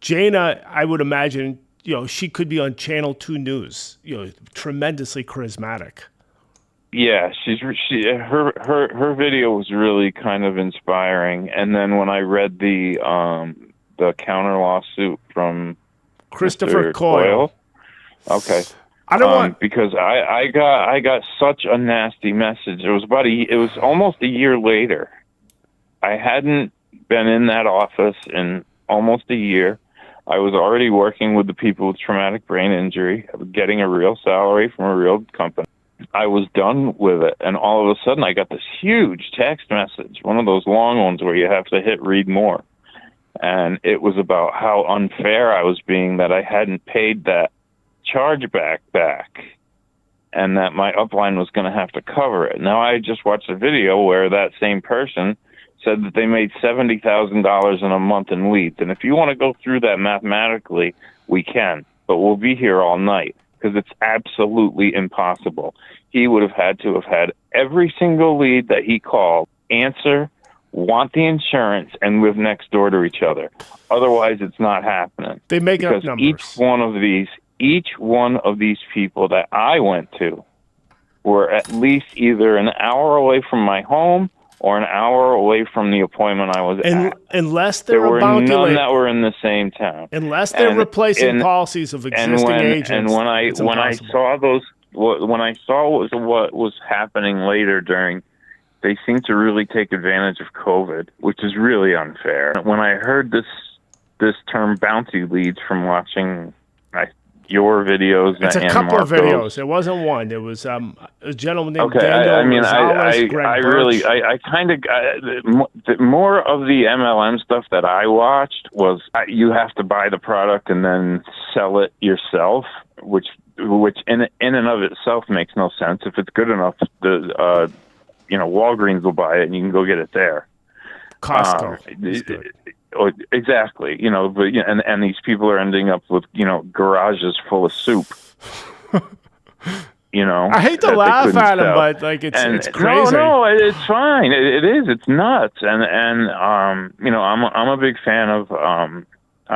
Jana, I would imagine, she could be on Channel 2 News. Tremendously charismatic. Yeah, her video was really kind of inspiring. And then when I read the the counter lawsuit from Christopher Mr. Coyle. Okay. I don't want because I got such a nasty message. It was almost a year later. I hadn't been in that office in almost a year. I was already working with the people with traumatic brain injury, getting a real salary from a real company. I was done with it, and all of a sudden I got this huge text message, one of those long ones where you have to hit read more. And it was about how unfair I was being, that I hadn't paid that chargeback back, and that my upline was going to have to cover it. Now, I just watched a video where that same person said that they made $70,000 in a month in leads. And if you want to go through that mathematically, we can, but we'll be here all night because it's absolutely impossible. He would have had to have had every single lead that he called answer, want the insurance, and live next door to each other. Otherwise, it's not happening. they make up Because numbers. each one of these people that I went to were at least either an hour away from my home or an hour away from the appointment I was at. Unless There they're were about none that were in the same town. unless they're replacing policies of existing agents. And when I saw what was happening later during, they seemed to really take advantage of COVID, which is really unfair. When I heard this term bounty leads from watching your videos, it's a and couple of Marco's. videos. It wasn't one. It was a gentleman named Okay, Daniel I mean, Rosales, Greg I Birch. really, I kind of, more of the MLM stuff that I watched was you have to buy the product and then sell it yourself, which in and of itself makes no sense. If it's good enough, Walgreens will buy it and you can go get it there. Costco. is good. Exactly, but and these people are ending up with garages full of soup. I hate to laugh at him, but it's crazy. No, it's fine. It is. It's nuts. And I'm a big fan of. I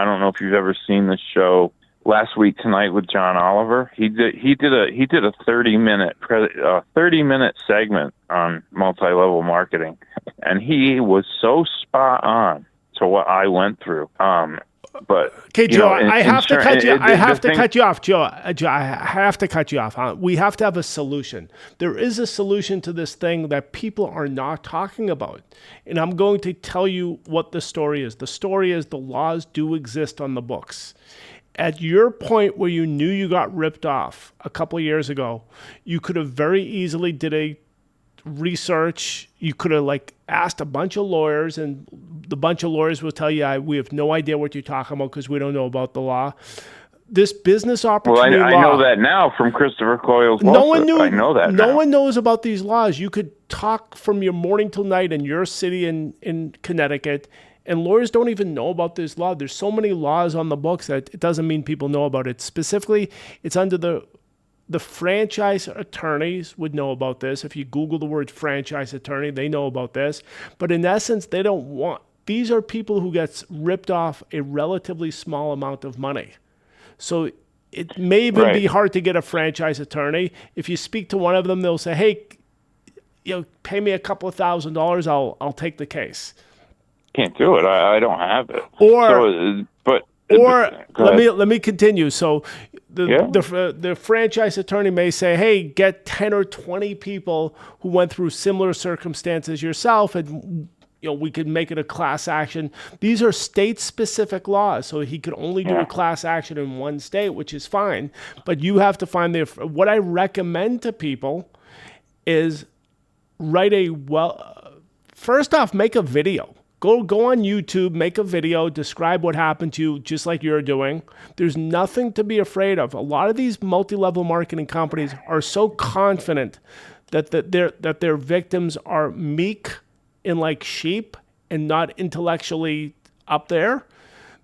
don't know if you've ever seen the show Last Week Tonight with John Oliver. He did a 30-minute segment on multi-level marketing, and he was so spot on to what I went through. But okay, Joe, I have to cut you. I have to cut you off, Joe. Joe, I have to cut you off. We have to have a solution. There is a solution to this thing that people are not talking about, and I'm going to tell you what the story is. The story is the laws do exist on the books. At your point where you knew you got ripped off a couple of years ago, you could have very easily did a research. You could have asked a bunch of lawyers, and the bunch of lawyers will tell you, we have no idea what you're talking about because we don't know about the law. This business opportunity law. I know that now from Christopher Coyle's lawsuit. No one knew. I know that no now. one knows about these laws. You could talk from your morning till night in your city in Connecticut, and lawyers don't even know about this law. There's so many laws on the books that it doesn't mean people know about it. Specifically, it's under the franchise attorneys would know about this. If you Google the word franchise attorney, they know about this. But in essence, they don't want. These are people who gets ripped off a relatively small amount of money. So it may even be hard to get a franchise attorney. If you speak to one of them, they'll say, "Hey, pay me a couple of $1,000. I'll take the case." Can't do it. I don't have it. Let me continue. So the franchise attorney may say, "Hey, get 10 or 20 people who went through similar circumstances yourself, and we could make it a class action." These are state-specific laws, so he could only do a class action in one state, which is fine. But you have to find what I recommend to people is first off, make a video. Go on YouTube, make a video, describe what happened to you, just like you're doing. There's nothing to be afraid of. A lot of these multi-level marketing companies are so confident that their victims are meek and like sheep and not intellectually up there,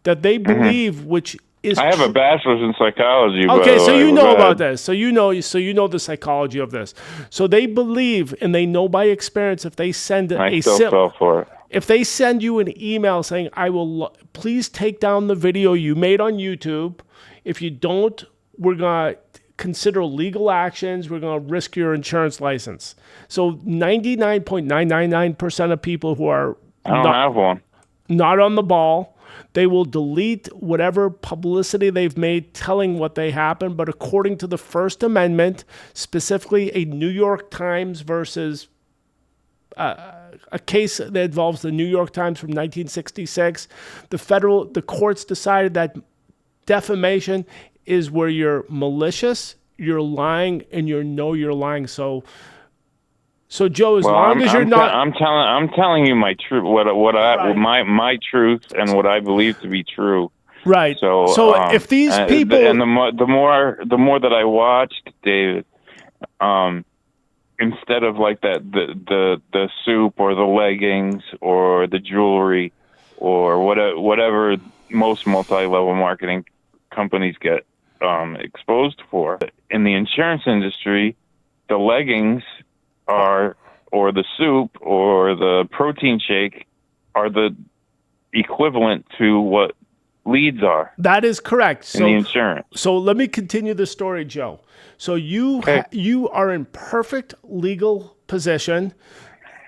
that they believe, which is I have a bachelor's in psychology. Okay, so you know about this. So you know the psychology of this. So they believe, and they know by experience, if they send fell for it. If they send you an email saying, please take down the video you made on YouTube. If you don't, we're going to consider legal actions. We're going to risk your insurance license. So 99.999% of people who are I don't have one. Not on the ball, They will delete whatever publicity they've made telling what they happened. But according to the First Amendment, specifically a New York Times versus a case that involves the New York Times from 1966, the courts decided that defamation is where you're malicious, you're lying, and you're lying. So Joe, as long as you're not, I'm telling you my truth, my truth and what I believe to be true. Right. So if these people, and the more that I watched, David, instead of like the soup or the leggings or the jewelry or whatever most multi-level marketing companies get exposed for, in the insurance industry, the leggings or the soup or the protein shake are the equivalent to what leads are. That is correct. In the insurance. So let me continue the story, Joe. So you are in perfect legal position.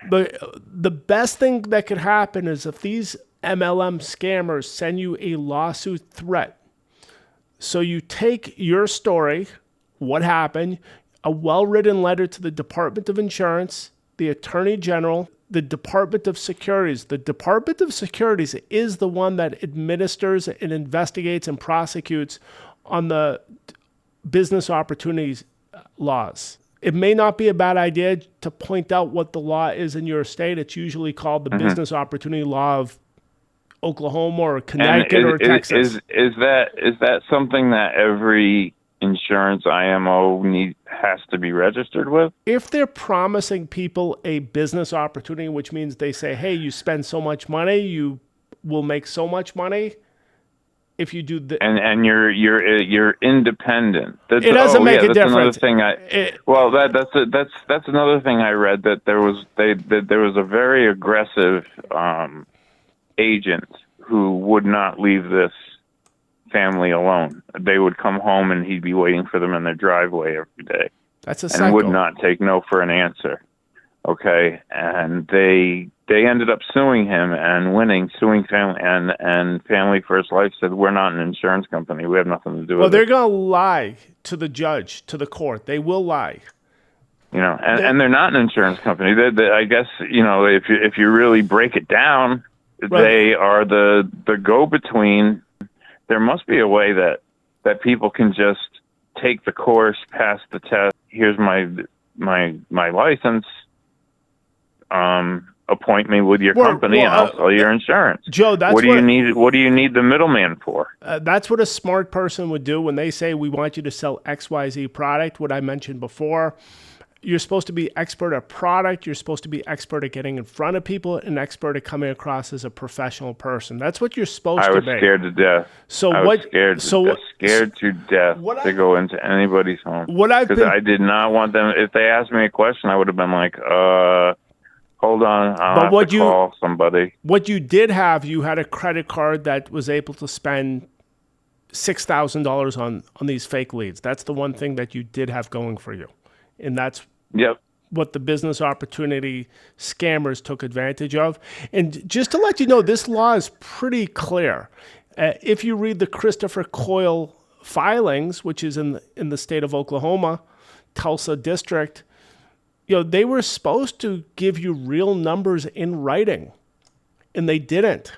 But the best thing that could happen is if these MLM scammers send you a lawsuit threat. So you take your story, what happened, a well-written letter to the Department of Insurance, the Attorney General, the Department of Securities. The Department of Securities is the one that administers and investigates and prosecutes on the business opportunities laws. It may not be a bad idea to point out what the law is in your state. It's usually called the Business Opportunity Law of Oklahoma or Connecticut or Texas. Is that something that every insurance IMO has to be registered with? If they're promising people a business opportunity, which means they say, hey, you spend so much money, you will make so much money. If you do and you're independent. It doesn't make a difference. Another thing that's another thing I read, that there was a very aggressive agent who would not leave this family alone. They would come home and he'd be waiting for them in their driveway every day. That's a cycle. And would not take no for an answer. Okay, and they ended up suing him and winning, suing family, and Family First Life said, we're not an insurance company. We have nothing to do with it. Well, they're going to lie to the judge, to the court. They will lie. You know, and they're not an insurance company. I guess, you know, if you really break it down, right, they are the go-between. There must be a way that people can just take the course, pass the test. Here's my license. Appoint me with your company, and I'll sell your insurance. Joe, what do you need? What do you need the middleman for? That's what a smart person would do when they say, we want you to sell XYZ product. What I mentioned before, you're supposed to be expert at product. You're supposed to be expert at getting in front of people and expert at coming across as a professional person. That's what you're supposed to be. I was scared to death. I was scared to death to go into anybody's home. Because I did not want them. If they asked me a question, I would have been like, hold on, I'll have to call somebody. What you did have, you had a credit card that was able to spend $6,000 on these fake leads. That's the one thing that you did have going for you. And that's what the business opportunity scammers took advantage of. And just to let you know, this law is pretty clear. If you read the Christopher Coyle filings, which is in the state of Oklahoma, Tulsa district, you know, they were supposed to give you real numbers in writing, and they didn't.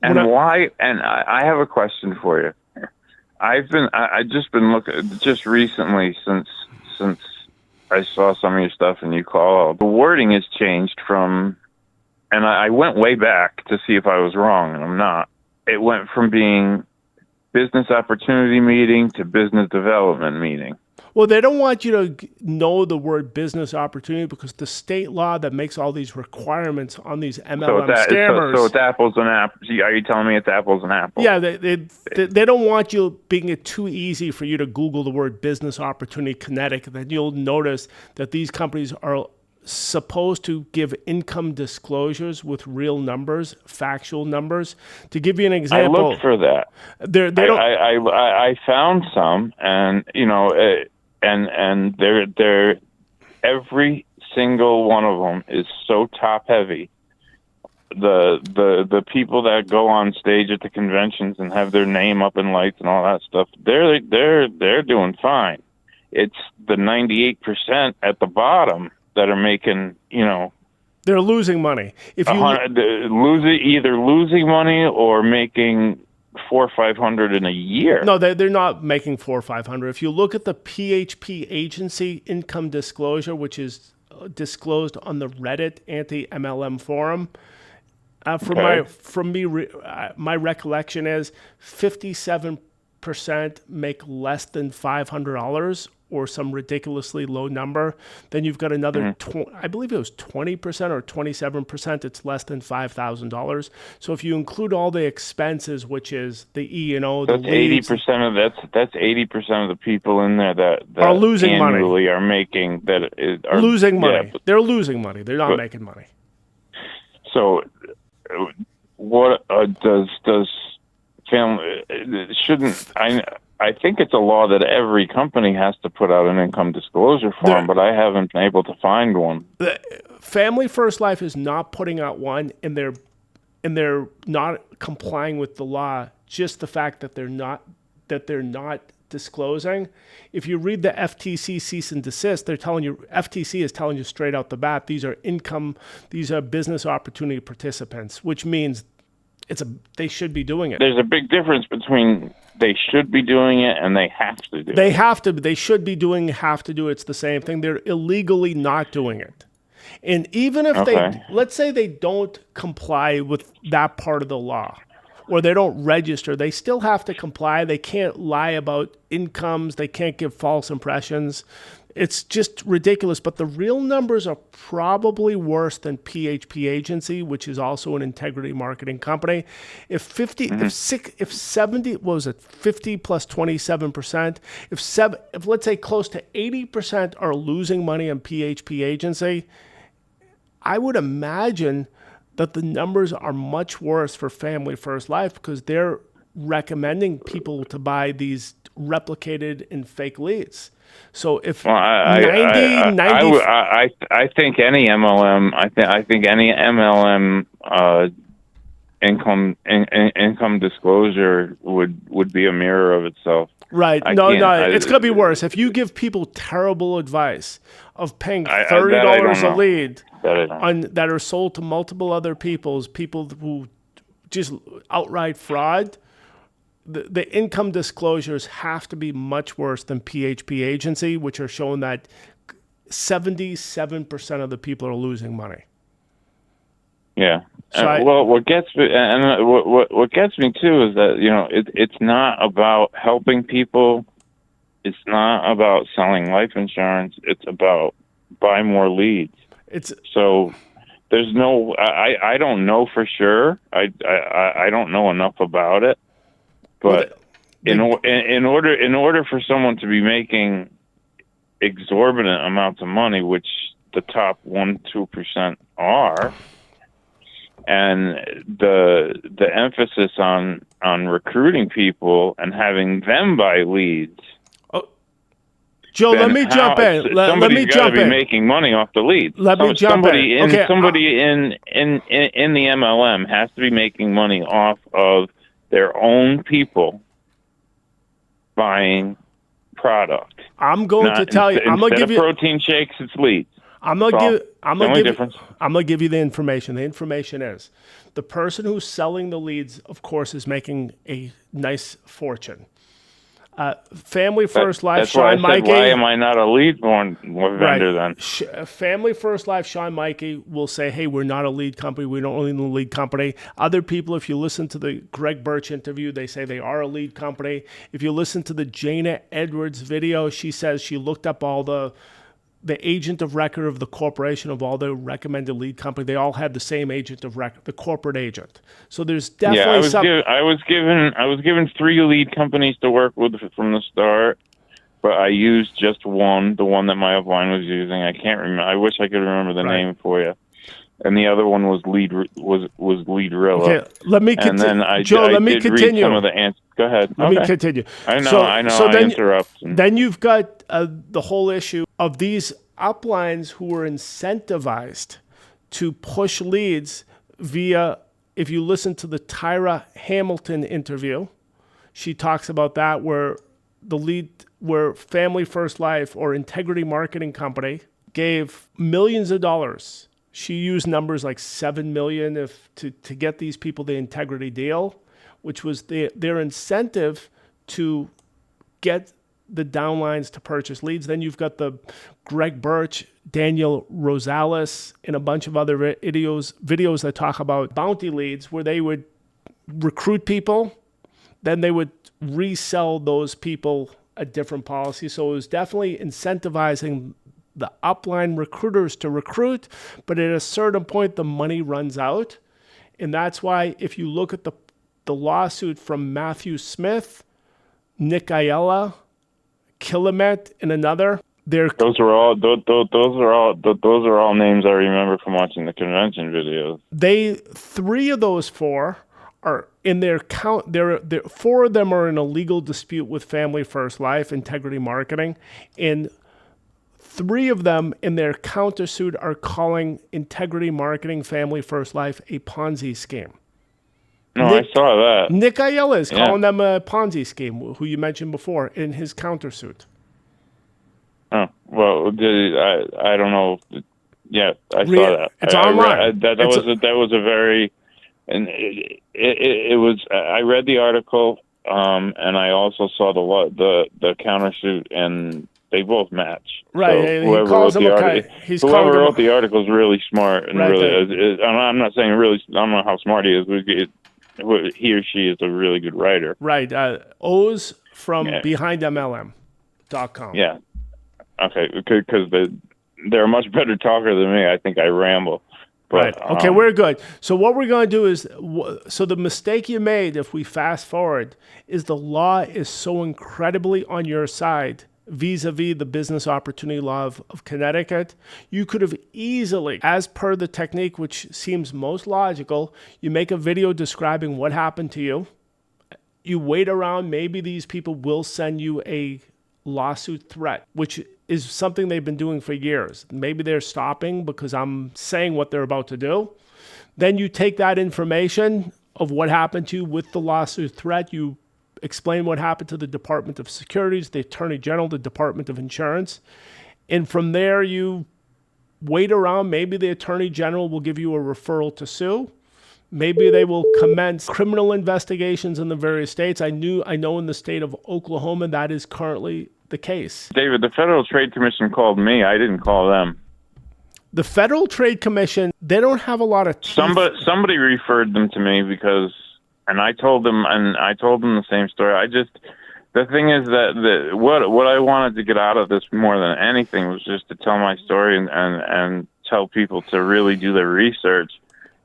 And why? And I have a question for you. I just been looking just recently since I saw some of your stuff and you called. The wording has changed from, and I went way back to see if I was wrong, and I'm not. It went from being business opportunity meeting to business development meeting. Well, they don't want you to know the word business opportunity because the state law that makes all these requirements on these MLM scammers. So it's apples and apples. Are you telling me it's apples and apples? Yeah, they don't want you being it too easy for you to Google the word business opportunity Connecticut. Then you'll notice that these companies are supposed to give income disclosures with real numbers, factual numbers. To give you an example, I looked for that. I found some, and you know, and they're every single one of them is so top heavy. the people that go on stage at the conventions and have their name up in lights and all that stuff, they're doing fine. It's the 98% at the bottom that are making, They're losing money. If you either losing money or making 400 or 500 in a year. No, they're not making 400 or 500. If you look at the PHP agency income disclosure, which is disclosed on the Reddit anti-MLM forum, my recollection is 57% make less than $500 or some ridiculously low number. Then you've got another, I believe it was 20% or 27%. It's less than $5,000. So if you include all the expenses, which is the E&O, that's 80% of that's 80% of the people in there that are losing annually money. Are making are losing money. Yeah, they're losing money. They're not making money. So, what does family shouldn't I think it's a law that every company has to put out an income disclosure form, but I haven't been able to find one. Family First Life is not putting out one, and they're not complying with the law. Just the fact that they're not disclosing. If you read the FTC cease and desist, FTC is telling you straight out the bat, these are business opportunity participants, which means they should be doing it. There's a big difference between they should be doing it and they have to do it. They should be doing, have to do it. It's the same thing. They're illegally not doing it. And even if let's say they don't comply with that part of the law, or they don't register, they still have to comply. They can't lie about incomes. They can't give false impressions. It's just ridiculous. But the real numbers are probably worse than PHP Agency, which is also an integrity marketing company. If 50 plus 27%, if let's say close to 80% are losing money on PHP Agency, I would imagine that the numbers are much worse for Family First Life, because they're recommending people to buy these replicated and fake leads. So if I think any MLM, I think any MLM income disclosure would be a mirror of itself. Right. No, it's going to be worse. If you give people terrible advice of paying $30 a lead that are sold to multiple other people who just outright fraud, the income disclosures have to be much worse than PHP Agency, which are showing that 77% of the people are losing money. Yeah. So what gets me too is that it's not about helping people. It's not about selling life insurance. It's about buy more leads. So there's no. I don't know for sure. I don't know enough about it. But in order for someone to be making exorbitant amounts of money, which the top 1-2% are, and the emphasis on recruiting people and having them buy leads. Joe, let me jump in. Somebody's got to be making money off the leads. Somebody in the MLM has to be making money off of their own people buying product. I'm going to tell you. I'm going to give you protein shakes. It's leads. I'm going to give you the information. The information is the person who's selling the leads, of course, is making a nice fortune. Family First Life, Shawn Meaike. Why am I not a lead vendor then? Family First Life, Shawn Meaike will say, hey, we're not a lead company. We don't own the lead company. Other people, if you listen to the Greg Birch interview, they say they are a lead company. If you listen to the Jana Edwards video, she says she looked up all the agent of record of the corporation of all the recommended lead company. They all had the same agent of record, the corporate agent. So there's definitely I was given 3 lead companies to work with from the start, but I used just one, the one that my upline was using. I can't remember. I wish I could remember the name for you. And the other one was Leadrilla. Okay, let me continue. Joe, let me continue. Read some of the answers. Go ahead. Let me continue. I know. So I interrupt. Then you've got the whole issue of these uplines who were incentivized to push leads via, if you listen to the Tyra Hamilton interview, she talks about that where Family First Life or Integrity Marketing Company gave millions of dollars. She used numbers like 7 million to get these people the integrity deal, which was their incentive to get the downlines to purchase leads. Then you've got the Greg Birch, Daniel Rosales, and a bunch of other videos that talk about bounty leads where they would recruit people, then they would resell those people a different policy. So it was definitely incentivizing the upline recruiters to recruit, but at a certain point, the money runs out. And that's why if you look at the lawsuit from Matthew Smith, Nick Aiella, Killamet, and another, those are all names I remember from watching the convention videos. 3 of those 4 are in their count. 4 of them are in a legal dispute with Family First Life, Integrity Marketing, and 3 of them in their countersuit are calling Integrity Marketing, Family First Life a Ponzi scheme. No, I saw that. Nick Aiella is calling them a Ponzi scheme, who you mentioned before, in his countersuit. Oh, well, I don't know. Yeah, I saw that. It's online. That was a very, and it was. I read the article, and I also saw the countersuit, and they both match. Right. So He calls him whoever wrote the article is really smart, and I'm not saying really. I don't know how smart he is. He or she is a really good writer. Right. O's from BehindMLM.com. Yeah. Okay. Because they're a much better talker than me. I think I ramble. But, right. Okay, we're good. So what we're going to do is, so the mistake you made, if we fast forward, is the law is so incredibly on your side vis-a-vis the business opportunity law of Connecticut. You could have easily, as per the technique which seems most logical, you make a video describing what happened to you. You wait around, maybe these people will send you a lawsuit threat, which is something they've been doing for years. Maybe they're stopping because I'm saying what they're about to do. Then you take that information of what happened to you with the lawsuit threat, you explain what happened to the Department of Securities, the Attorney General, the Department of Insurance. And from there, you wait around. Maybe the Attorney General will give you a referral to sue. Maybe they will commence criminal investigations in the various states. I know in the state of Oklahoma, that is currently the case. David, the Federal Trade Commission called me. I didn't call them. The Federal Trade Commission, they don't have a lot of teeth. Somebody referred them to me because... And I told them the same story. The thing is that what I wanted to get out of this more than anything was just to tell my story and tell people to really do their research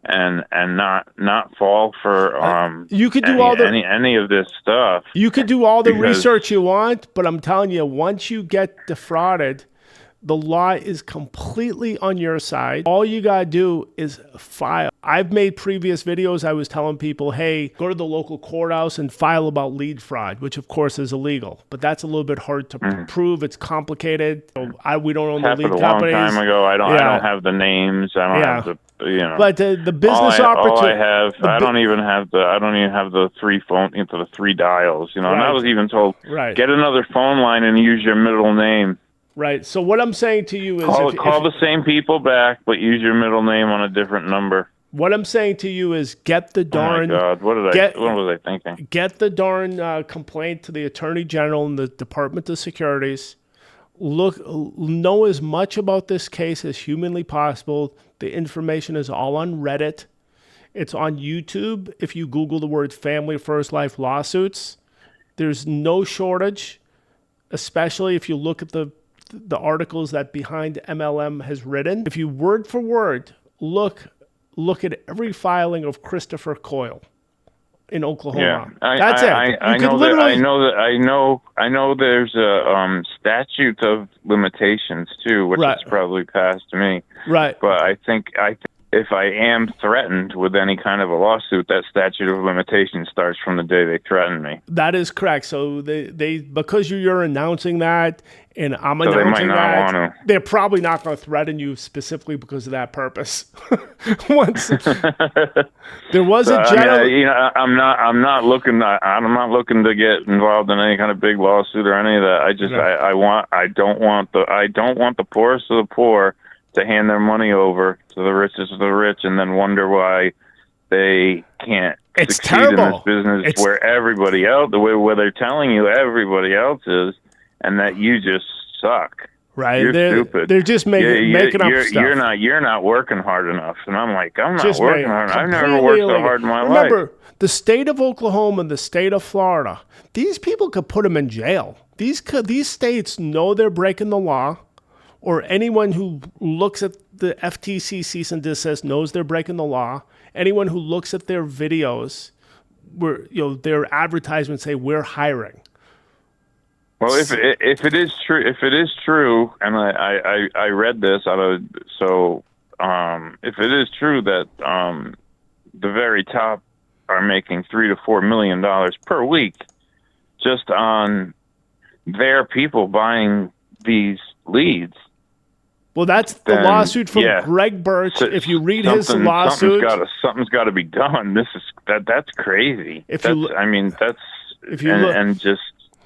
and not fall for you could do any of this stuff. You could do all the research you want, but I'm telling you, once you get defrauded, the law is completely on your side. All you got to do is file. I've made previous videos. I was telling people, hey, go to the local courthouse and file about lead fraud, which of course is illegal. But that's a little bit hard to prove. It's complicated. We don't own the lead companies. Happened a long time ago. I don't have the names. I don't have the But the business opportunity. I don't even have the 3 phone into the 3 dials. And I was even told get another phone line and use your middle name. Right. So what I'm saying to you is... Call the same people back, but use your middle name on a different number. What I'm saying to you is get the darn... Oh, my God. What was I thinking? Get the darn complaint to the Attorney General and the Department of Securities. Know as much about this case as humanly possible. The information is all on Reddit. It's on YouTube. If you Google the word Family First Life lawsuits, there's no shortage, especially if you look at the articles that Behind MLM has written. If you word for word look at every filing of Christopher Coyle in Oklahoma. Yeah, that's it. I know there's a statute of limitations too, which is probably past me. Right. But I think if I am threatened with any kind of a lawsuit, that statute of limitations starts from the day they threaten me. That is correct. So they because you're announcing that and I'm So they might announcing not that, want they're probably not going to threaten you specifically because of that purpose. Once to. there was So, a I mean, gentleman. I'm not looking to get involved in any kind of big lawsuit or any of that. I don't want the poorest of the poor to hand their money over to the richest of the rich and then wonder why they can't It's succeed terrible. in this business where everybody else, where they're telling you everybody else is, and that you just suck. Right. You're stupid. They're just making up stuff. You're not working hard enough. And I'm like, I'm not Just working hard. I've never completely worked so illegal. hard in my life. Remember, the state of Oklahoma and the state of Florida, these people could put them in jail. These states know they're breaking the law, or anyone who looks at the FTC cease and desist knows they're breaking the law. Anyone who looks at their videos, where their advertisements say we're hiring. Well, if it is true, and I read this out of if it is true that the very top are making $3 to $4 million per week just on their people buying these leads. Well, that's the lawsuit from Greg Birch. If you read his lawsuit, something's got to be done. That's crazy.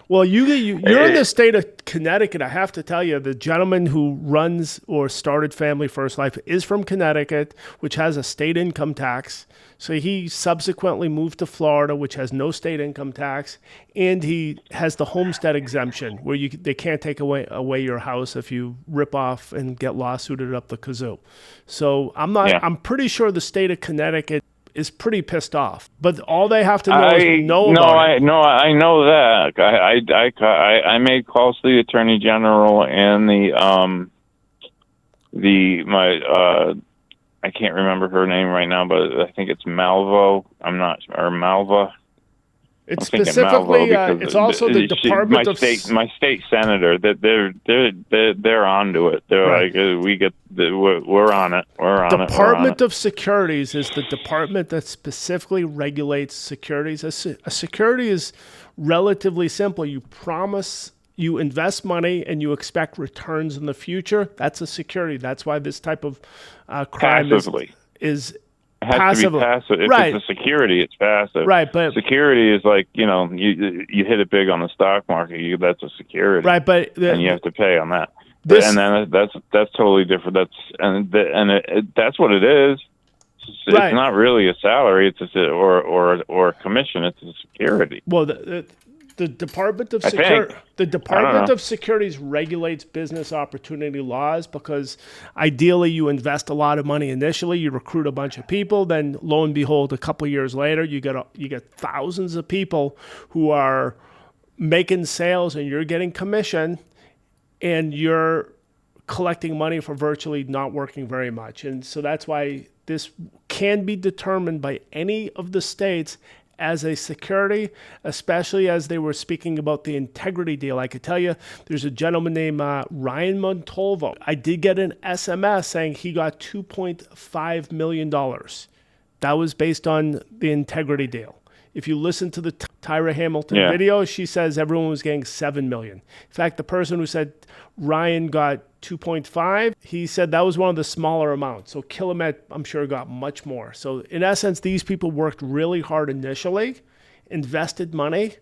Well, you're in the state of Connecticut. I have to tell you, the gentleman who runs or started Family First Life is from Connecticut, which has a state income tax. So he subsequently moved to Florida, which has no state income tax, and he has the homestead exemption, where they can't take away your house if you rip off and get lawsuited up the kazoo. So I'm pretty sure the state of Connecticut is pretty pissed off, but all they have to know is know about it. I know that. I made calls to the Attorney General and I can't remember her name right now, but I think it's Malvo. Malva. It's specifically. It's also the Department of my state senator. That they're onto it. They're right. Like we're on it. Department of Securities is the department that specifically regulates securities. A security is relatively simple. You invest money and you expect returns in the future. That's a security. That's why this type of crime is it has passive. To be passive. If it's a security, it's passive. Right, but security is like, you hit it big on the stock market. That's a security. Right, but and you have to pay on that. And then that's totally different. That's what it is. It's not really a salary. It's or a commission. It's a security. Well, the Department of Securities regulates business opportunity laws because ideally you invest a lot of money initially, you recruit a bunch of people, then lo and behold, a couple of years later, you get thousands of people who are making sales and you're getting commission and you're collecting money for virtually not working very much. And so that's why this can be determined by any of the states as a security, especially as they were speaking about the integrity deal. I could tell you there's a gentleman named Ryan Montalvo. I did get an SMS saying he got $2.5 million. That was based on the integrity deal. If you listen to the Tyra Hamilton video, she says everyone was getting $7 million. In fact, the person who said Ryan got 2.5, he said that was one of the smaller amounts. So Kilomet, I'm sure, got much more. So in essence, these people worked really hard initially, invested money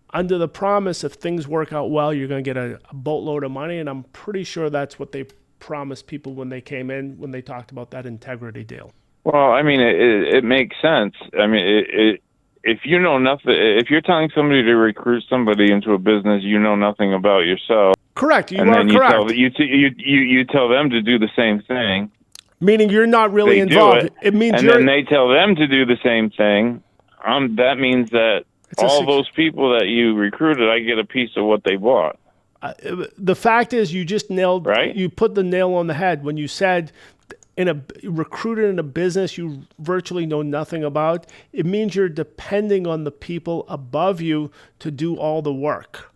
under the promise if things work out well, you're going to get a boatload of money. And I'm pretty sure that's what they promised people when they came in, when they talked about that integrity deal. Well, I mean, it makes sense. I mean, if you know nothing, if you're telling somebody to recruit somebody into a business, you know nothing about yourself. Correct. You and are then correct. You tell them to do the same thing. Meaning you're not really involved. It means then they tell them to do the same thing. That means that all those people that you recruited, I get a piece of what they bought. The fact is, you just nailed. Right? You put the nail on the head when you said recruited in a business you virtually know nothing about. It means you're depending on the people above you to do all the work.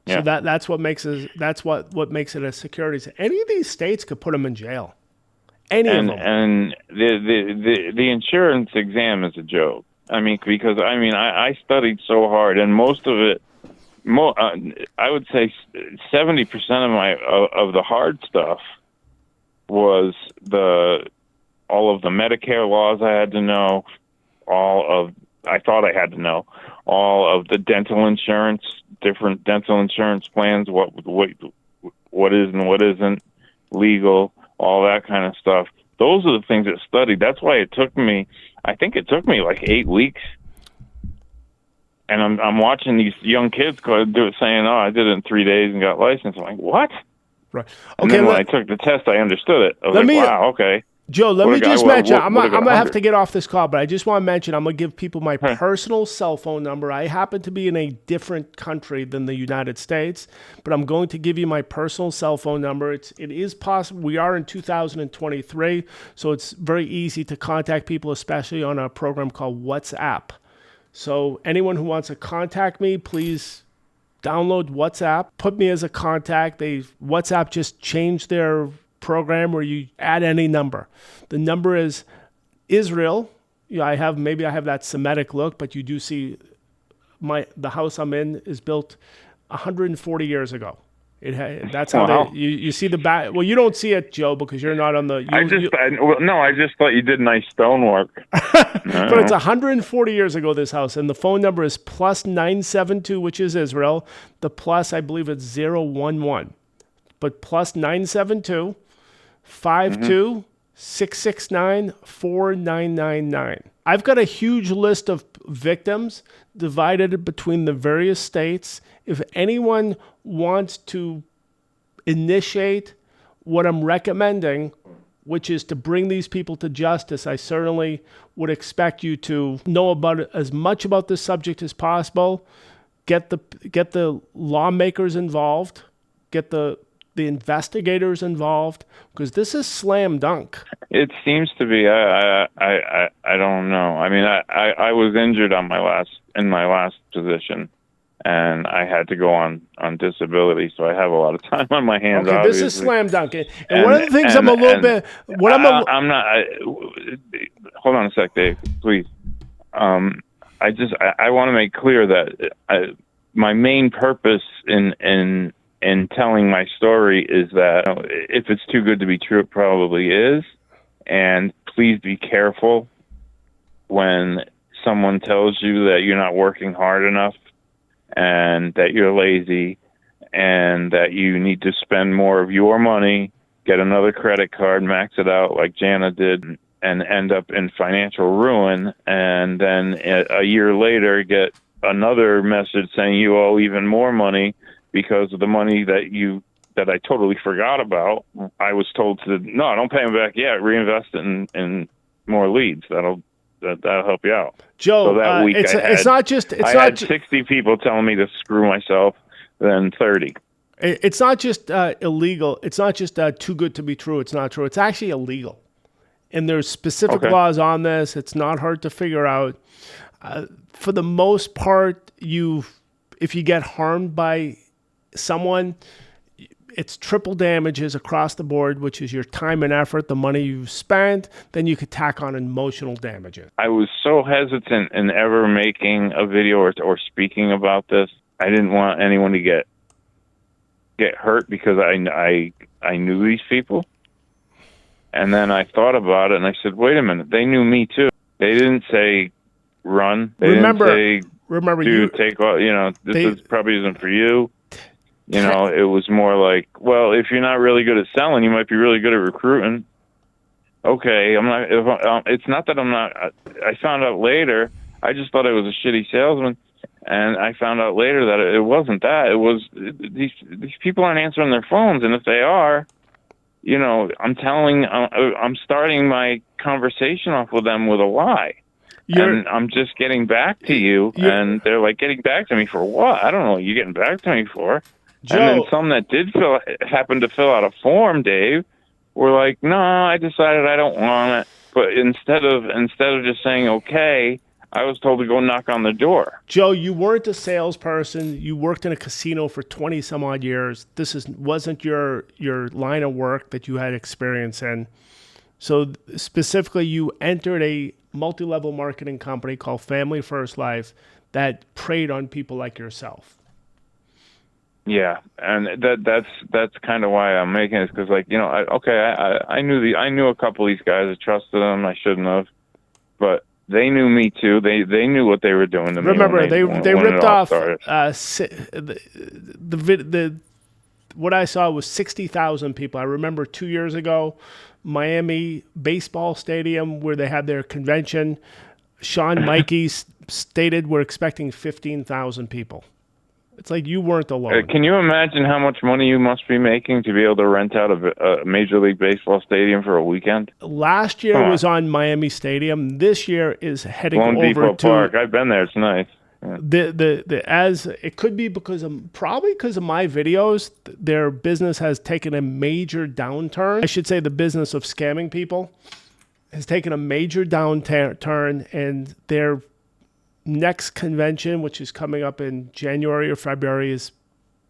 So that's what makes it a security. Any of these states could put them in jail. Any of and them. the insurance exam is a joke. I mean, because I studied so hard, and most of it, I would say 70% of the hard stuff was all of the Medicare laws I had to know, I thought I had to know, all of the dental insurance, different dental insurance plans, what is and what isn't legal, all that kind of stuff. Those are the things that studied. That's why I think it took me like 8 weeks. And I'm watching these young kids do it, saying, "Oh, I did it in 3 days and got licensed." I'm like, "What?" Right. And Okay. then when I took the test, I understood it. I was "Wow, okay." Joe, let me just mention, I'm going to have 100? to get off this call, but I just want to mention, I'm going to give people my personal cell phone number. I happen to be in a different country than the United States, but I'm going to give you my personal cell phone number. It is possible. We are in 2023, so it's very easy to contact people, especially on a program called WhatsApp. So anyone who wants to contact me, please download WhatsApp, put me as a contact. WhatsApp just changed their program where you add any number. The number is Israel. I have that Semitic look, but you do see the house I'm in is built 140 years ago. That's how you see the back. Well, you don't see it, Joe, because you're not on the. I just thought you did nice stonework. But it's 140 years ago, this house, and the phone number is +972, which is Israel. The plus, I believe it's 011, but +972 52 669 4999. I've got a huge list of victims divided between the various states. If anyone wants to initiate what I'm recommending, which is to bring these people to justice, I certainly would expect you to know about as much about this subject as possible. Get the lawmakers involved. Get the investigators involved, because this is slam dunk. It seems to be. I don't know. I mean, I was injured in my last position, and I had to go on disability, so I have a lot of time on my hands. Okay, obviously. This is slam dunk, and one of the things I'm not. Hold on a sec, Dave, please. I want to make clear that my main purpose in telling my story is that if it's too good to be true, it probably is. And please be careful when someone tells you that you're not working hard enough and that you're lazy and that you need to spend more of your money, get another credit card, max it out like Jana did, and end up in financial ruin. And then a year later, get another message saying you owe even more money because of the money that I totally forgot about. I was told no, don't pay them back yet. Reinvest it in more leads. That'll help you out. Joe, so that week I had 60 people telling me to screw myself, then 30. It's not just illegal. It's not just too good to be true. It's not true. It's actually illegal. And there's specific laws on this. It's not hard to figure out. For the most part, if you get harmed by someone, it's triple damages across the board, which is your time and effort, the money you've spent. Then you could tack on emotional damages. I was so hesitant in ever making a video or speaking about this. I didn't want anyone to get hurt because I knew these people. And then I thought about it and I said, wait a minute, they knew me too. They didn't say run. They didn't say, dude, take off. This probably isn't for you. It was more like, well, if you're not really good at selling, you might be really good at recruiting. Okay, I'm not. It's not that I'm not. I found out later. I just thought I was a shitty salesman, and I found out later that it wasn't that. It was these people aren't answering their phones, and if they are, I'm starting my conversation off with them with a lie. And I'm just getting back to you, and they're like, getting back to me for what? I don't know what you're getting back to me for. Joe, and then some that did happen to fill out a form, Dave, were like, no, I decided I don't want it. But instead of just saying okay, I was told to go knock on the door. Joe, you weren't a salesperson. You worked in a casino for 20 some odd years. This wasn't your line of work that you had experience in. So specifically, you entered a multi-level marketing company called Family First Life that preyed on people like yourself. Yeah, and that's kind of why I'm making it, because, like, I knew a couple of these guys. I trusted them. I shouldn't have, but they knew me too. They knew what they were doing to me Remember, they when it ripped all off started. the what I saw was 60,000 people. I remember 2 years ago, Miami baseball stadium where they had their convention. Shawn Meaike stated we're expecting 15,000 people. It's like you weren't alone. Can you imagine how much money you must be making to be able to rent out a Major League Baseball stadium for a weekend? Last year was on Miami Stadium. This year is heading Lone over Depot to Park. I've been there. It's nice. Yeah. As it could be probably because of my videos, their business has taken a major downturn. I should say the business of scamming people has taken a major downturn, and their next convention, which is coming up in January or February, is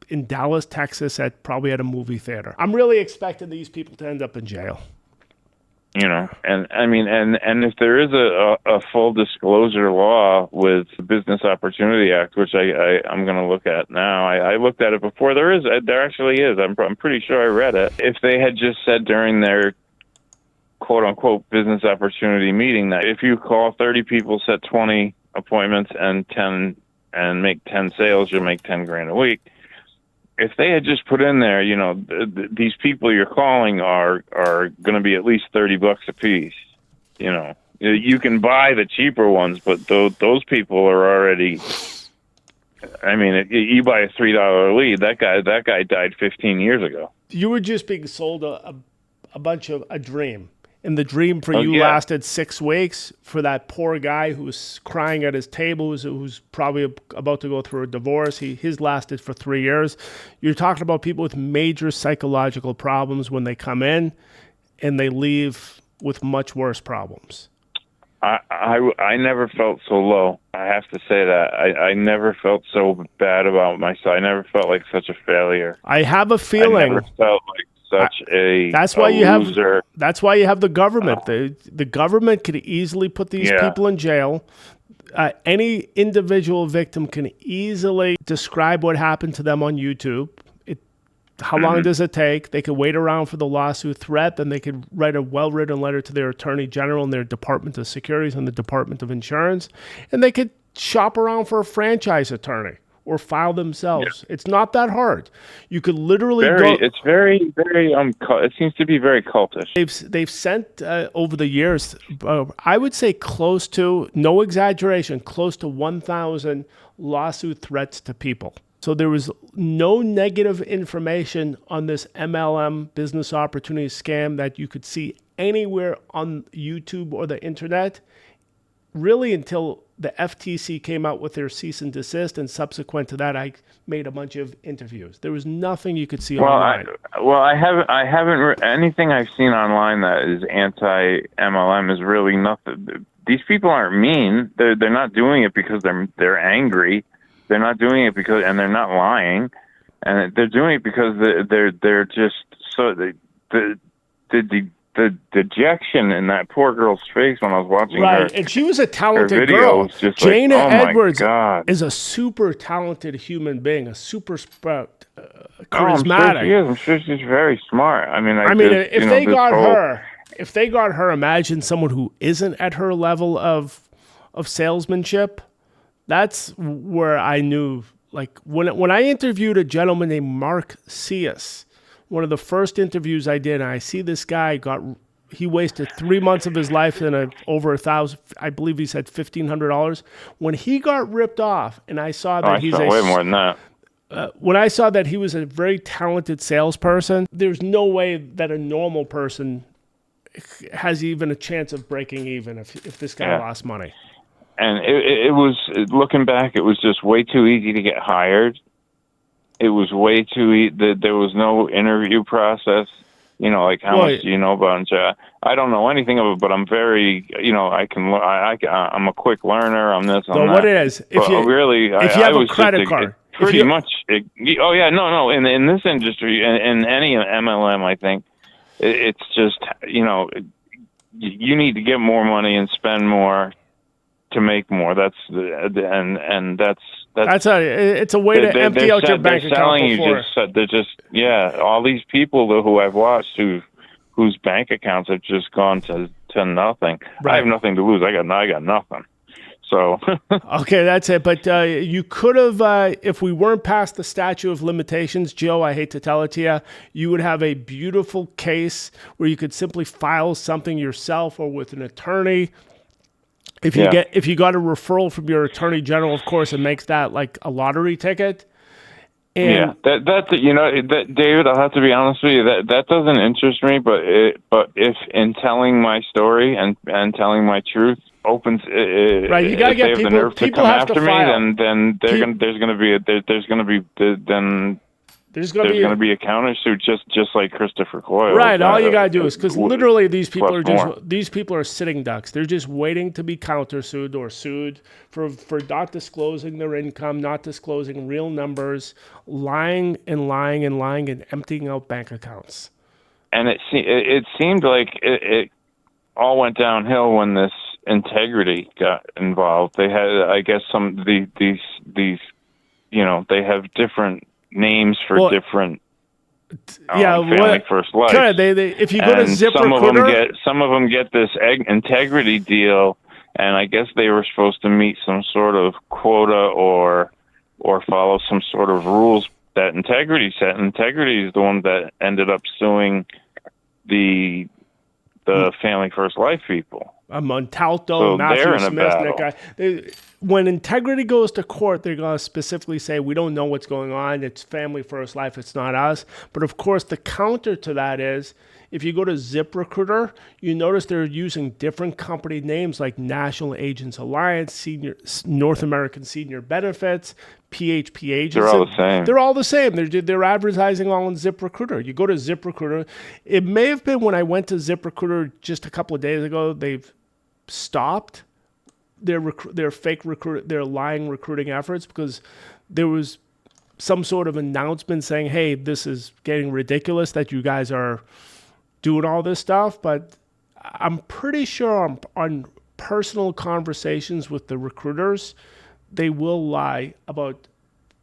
in Dallas, Texas, probably at a movie theater. I'm really expecting these people to end up in jail. And I mean, and if there is a full disclosure law with the Business Opportunity Act, which I'm going to look at now. I looked at it before. There actually is. I'm pretty sure I read it. If they had just said during their quote unquote business opportunity meeting that if you call 30 people, set 20 appointments and make 10 sales, you'll make 10 grand a week. If they had just put in there, these people you're calling are going to be at least $30 a piece. You can buy the cheaper ones, but those people are already. I mean, you buy a $3 lead. That guy died 15 years ago. You were just being sold a bunch of a dream. And the dream for you lasted 6 weeks. For that poor guy who was crying at his table, who's probably about to go through a divorce, his lasted for 3 years. You're talking about people with major psychological problems when they come in, and they leave with much worse problems. I never felt so low. I have to say that. I never felt so bad about myself. I never felt like such a failure. I have a feeling. I never felt like such a loser. That's why you have the government. The government could easily put these people in jail. Any individual victim can easily describe what happened to them on YouTube. How long does it take? They could wait around for the lawsuit threat, then they could write a well-written letter to their attorney general and their Department of Securities and the Department of Insurance, and they could shop around for a franchise attorney or file themselves. Yeah. It's not that hard. You could literally It's very, very. It seems to be very cultish. They've sent over the years, I would say close to, no exaggeration, close to 1,000 lawsuit threats to people. So there was no negative information on this MLM business opportunity scam that you could see anywhere on YouTube or the internet, really until the FTC came out with their cease and desist, and subsequent to that, I made a bunch of interviews. There was nothing you could see online. I haven't anything I've seen online that is anti-MLM is really nothing. These people aren't mean. They're not doing it because they're angry. They're not doing it because, and they're not lying, and they're doing it because they're just so the dejection in that poor girl's face when I was watching her. And she was a talented video girl. was just Jana like, oh Edwards my God. is a super talented human being, a super charismatic. I'm sure she's very smart. I mean, if they got her, imagine someone who isn't at her level of salesmanship. That's where I knew, like, when I interviewed a gentleman named Mark Cias, one of the first interviews I did, and I see this guy he wasted 3 months of his life in over $1,000, I believe he said $1,500. When he got ripped off, and I saw that way more than that. When I saw that he was a very talented salesperson, there's no way that a normal person has even a chance of breaking even if this guy lost money. And it was, looking back, it was just way too easy to get hired. It was way too easy. There was no interview process. Like how much do you know about it? I don't know anything of it, but I'm very, I'm a quick learner. I'm this. So what it is, if you have a credit card, pretty much. In this industry, in any MLM, I think it's just you need to get more money and spend more to make more. That's It's a way to empty out your bank they're account selling you before. all these people who I've watched whose bank accounts have just gone to nothing. Right. I have nothing to lose. I got nothing. So Okay, that's it. But you could have, if we weren't past the statute of limitations, Joe, I hate to tell it to you, you would have a beautiful case where you could simply file something yourself or with an attorney. If you got a referral from your attorney general, of course, it makes that like a lottery ticket. And David, I'll have to be honest with you. That doesn't interest me. But if in telling my story and telling my truth opens, right, you gotta get people. The nerve People to come have after to file. me, then there's going to be a countersuit, just like Christopher Coyle. Right, all you gotta do is because literally these people are sitting ducks. They're just waiting to be countersued or sued for not disclosing their income, not disclosing real numbers, lying and emptying out bank accounts. And it seemed like it all went downhill when this Integrity got involved. They had, I guess, these they have different names for different family first life. If you go to ZipRecruiter, some of them get this Integrity deal, and I guess they were supposed to meet some sort of quota or follow some sort of rules that Integrity set. Integrity is the one that ended up suing the family first life people. Montalto, Matthew Smith, when Integrity goes to court, they're going to specifically say, we don't know what's going on. It's family first life. It's not us. But of course, the counter to that is, if you go to ZipRecruiter, you notice they're using different company names like National Agents Alliance, North American Senior Benefits, PHP Agents. They're all the same. They're all the same. They're advertising all on ZipRecruiter. You go to ZipRecruiter. It may have been when I went to ZipRecruiter just a couple of days ago, they've stopped their lying recruiting efforts because there was some sort of announcement saying, hey, this is getting ridiculous that you guys are doing all this stuff. But I'm pretty sure on personal conversations with the recruiters, they will lie about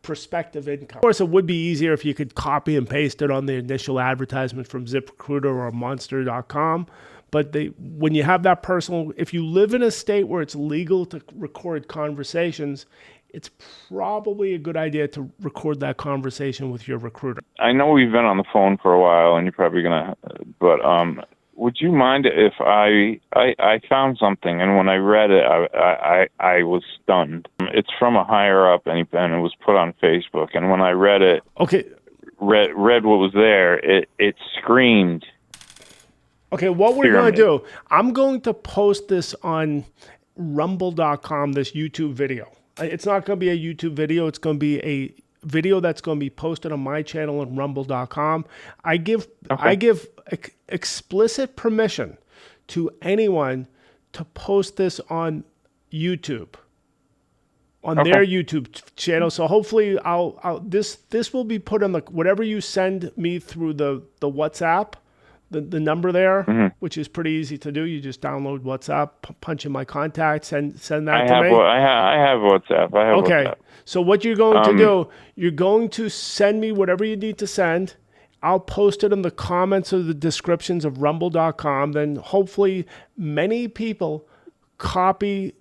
prospective income. Of course, it would be easier if you could copy and paste it on the initial advertisement from ZipRecruiter or Monster.com. But when you have that personal, if you live in a state where it's legal to record conversations, it's probably a good idea to record that conversation with your recruiter. I know we've been on the phone for a while, and you're probably gonna, but would you mind if I found something, and when I read it, I was stunned. It's from a higher up, and it was put on Facebook, and when I read it, read what was there, it screamed. Okay, what we're going to do, I'm going to post this on rumble.com, this YouTube video. It's not going to be a YouTube video. It's going to be a video that's going to be posted on my channel on rumble.com. I give explicit permission to anyone to post this on YouTube, on their YouTube channel. So hopefully this will be put on whatever you send me through the WhatsApp. The number there, which is pretty easy to do. You just download WhatsApp, punch in my contacts, and send that to me. I have WhatsApp. WhatsApp. So what you're going to do, you're going to send me whatever you need to send. I'll post it in the comments or the descriptions of rumble.com. Then hopefully many people copy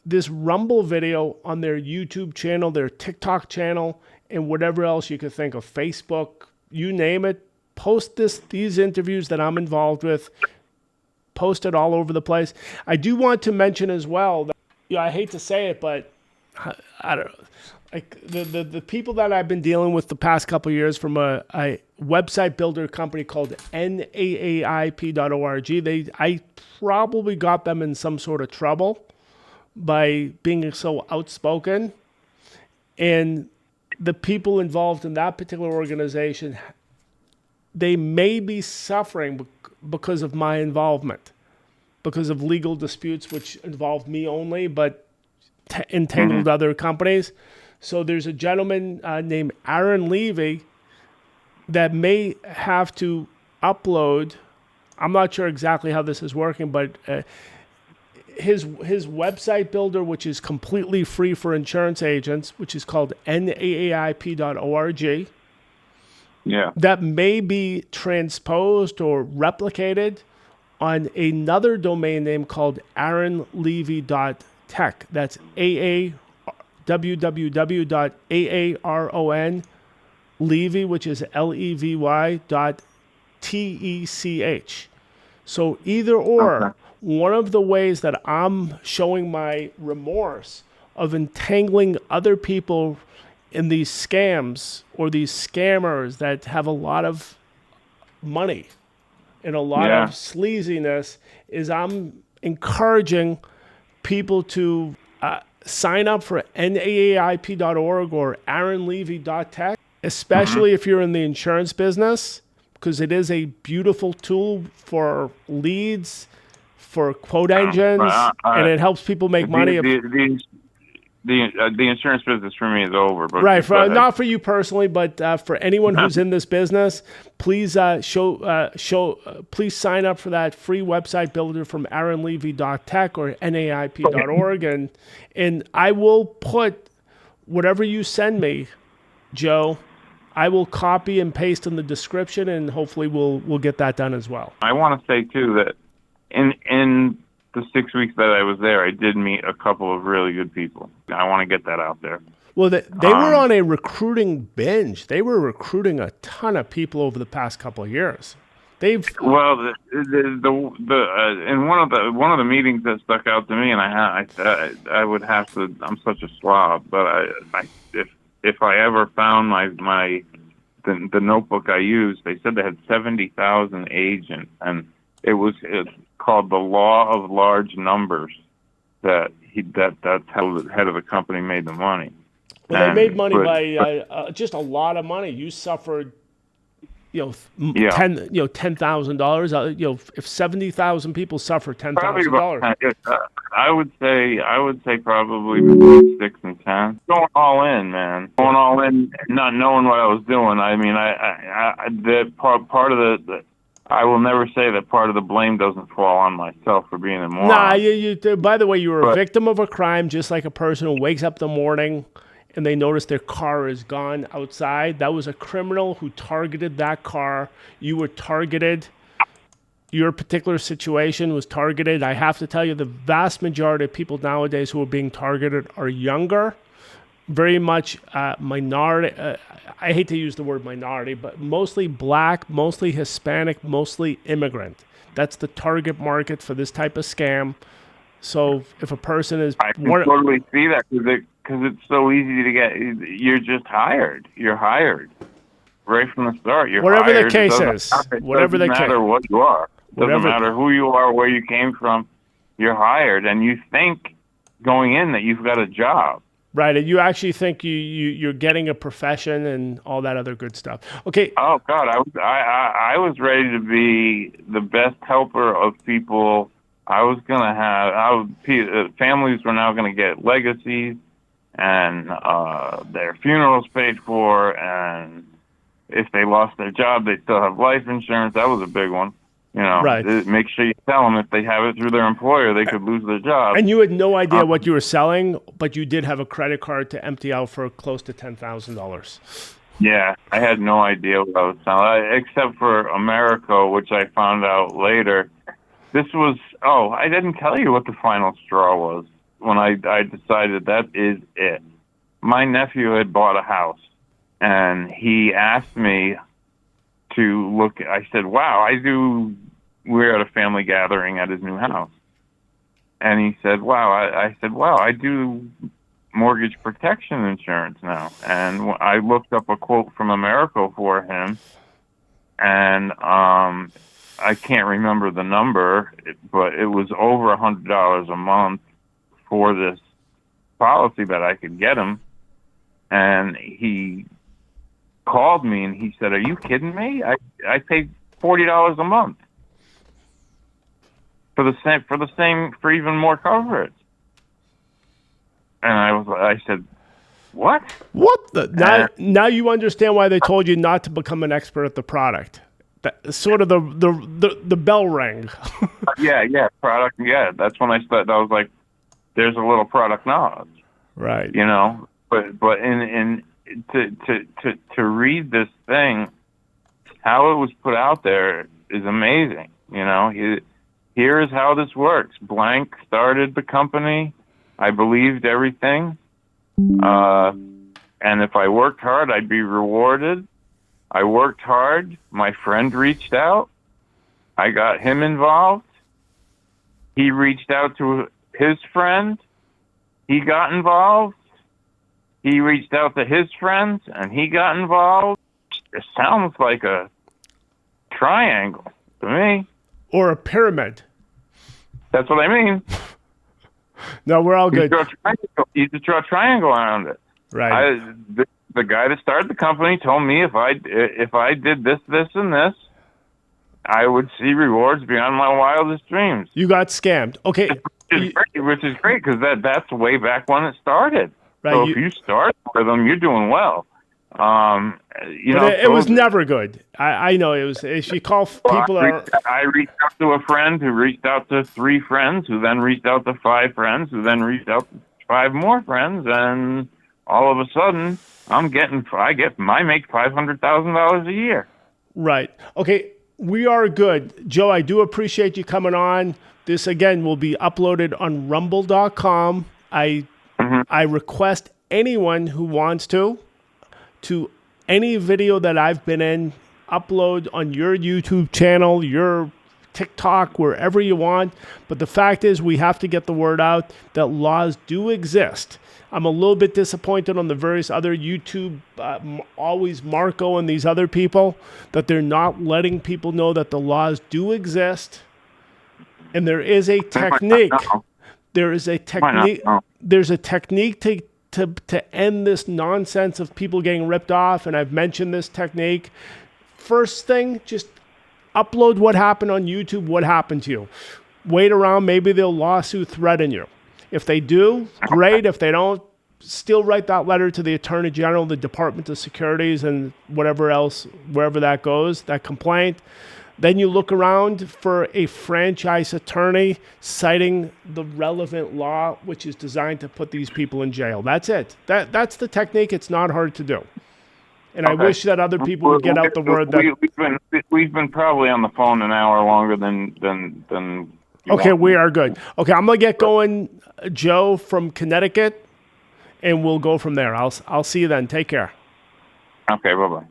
this Rumble video on their YouTube channel, their TikTok channel, and whatever else you could think of, Facebook, you name it. Post these interviews that I'm involved with, post it all over the place. I do want to mention as well that, I hate to say it, but I don't know, like the people that I've been dealing with the past couple of years from a website builder company called NAAIP.org, I probably got them in some sort of trouble by being so outspoken. And the people involved in that particular organization, they may be suffering because of my involvement, because of legal disputes which involve me only, but entangled other companies. So there's a gentleman named Aaron Levy that may have to upload I'm not sure exactly how this is working, but his website builder, which is completely free for insurance agents, which is called naaip.org, Yeah. that may be transposed or replicated on another domain name called aaronlevy.tech. That's www.aaron Levy, which is Levy .tech. So either or, Okay. one of the ways that I'm showing my remorse of entangling other people in these scams or these scammers that have a lot of money and a lot of Yeah. sleaziness is I'm encouraging people to sign up for naaip.org or aaronlevy.tech, especially if you're in the insurance business, because it is a beautiful tool for leads, for quote engines, and it helps people make money. The insurance business for me is over. But Right, go ahead. not for you personally, but for anyone who's in this business, please please sign up for that free website builder from aaronlevy.tech or naaip.org, and I will put whatever you send me, Joe. I will copy and paste in the description, and hopefully we'll get that done as well. I want to say too that in the 6 weeks that I was there, I did meet a couple of really good people. I want to get that out there. Well, they were on a recruiting binge. They were recruiting a ton of people over the past couple of years. Well, in one of the meetings that stuck out to me, and I would have to. I'm such a slob, but if I ever found the notebook I used, they said they had 70,000 agents, and it's called the law of large numbers. That's how the head of the company made the money. Well, they made money by just a lot of money. You suffered, $10,000. If 70,000 people suffer $10,000, I would say probably between 6 and 10. Going all in, man. Going all in, not knowing what I was doing. I mean, part of the I will never say that part of the blame doesn't fall on myself for being a moron. Nah, by the way, you were a victim of a crime, just like a person who wakes up in the morning and they notice their car is gone outside. That was a criminal who targeted that car. You were targeted. Your particular situation was targeted. I have to tell you, the vast majority of people nowadays who are being targeted are younger, very much minority. I hate to use the word minority, but mostly black, mostly Hispanic, mostly immigrant. That's the target market for this type of scam. So if a person is... I can totally see that because it's so easy to get... You're just hired. You're hired. Right from the start. You're whatever hired. The case is. Whatever the case. It doesn't matter what you are. It doesn't matter who you are, where you came from. You're hired, and you think going in that you've got a job. Right, and you actually think you're getting a profession and all that other good stuff. Okay. Oh God, I was ready to be the best helper of people. I was gonna have. Families were now gonna get legacies, and their funerals paid for, and if they lost their job, they still have life insurance. That was a big one. Right. Make sure you tell them if they have it through their employer, they could lose their job. And you had no idea what you were selling, but you did have a credit card to empty out for close to $10,000. Yeah, I had no idea what I was selling, except for America, which I found out later. This was, I didn't tell you what the final straw was when I decided that is it. My nephew had bought a house, and he asked me to look. I said, wow, we're at a family gathering at his new house. And he said, wow. I said, wow, I do mortgage protection insurance now. And I looked up a quote from America for him, and I can't remember the number, but it was over $100 a month for this policy that I could get him. And he called me and he said, are you kidding me? I paid $40 a month for even more coverage. And I said, what? What the? Now you understand why they told you not to become an expert at the product. Sort of the bell rang. Yeah, product. Yeah, that's when I started. I was like, there's a little product knowledge, Right. you know. But in to read this thing, how it was put out there is amazing. You know, here is how this works. Blank started the company. I believed everything. And if I worked hard, I'd be rewarded. I worked hard. My friend reached out. I got him involved. He reached out to his friend. He got involved. He reached out to his friends, and he got involved. It sounds like a triangle to me. Or a pyramid. That's what I mean. No, we're all good. You just draw a triangle around it. Right. The guy that started the company told me if I did this, and this, I would see rewards beyond my wildest dreams. You got scammed. Okay. Which is great because that's way back when it started. Right. So if you start with them, you're doing well. It was never good. I know it was. If you call people, I reached out to a friend who reached out to 3 friends, who then reached out to 5 friends, who then reached out to 5 more friends, and all of a sudden, I make $500,000 a year. Right. Okay. We are good, Joe. I do appreciate you coming on. This again will be uploaded on Rumble.com. I request anyone who wants to any video that I've been in, upload on your YouTube channel, your TikTok, wherever you want. But the fact is, we have to get the word out that laws do exist. I'm a little bit disappointed on the various other YouTube, always Marco and these other people, that they're not letting people know that the laws do exist. And there is a technique. There's a technique to end this nonsense of people getting ripped off, and I've mentioned this technique. First thing, just upload what happened on YouTube, what happened to you. Wait around, maybe they'll lawsuit threaten you. If they do, great. If they don't, still write that letter to the Attorney General, the Department of Securities, and whatever else, wherever that goes, that complaint. Then you look around for a franchise attorney citing the relevant law, which is designed to put these people in jail. That's it. That's the technique. It's not hard to do. And I wish that other people would get out the word that we've been probably on the phone an hour longer than Okay, we are good. Okay, I'm gonna get going, Joe from Connecticut, and we'll go from there. I'll see you then. Take care. Okay, bye-bye.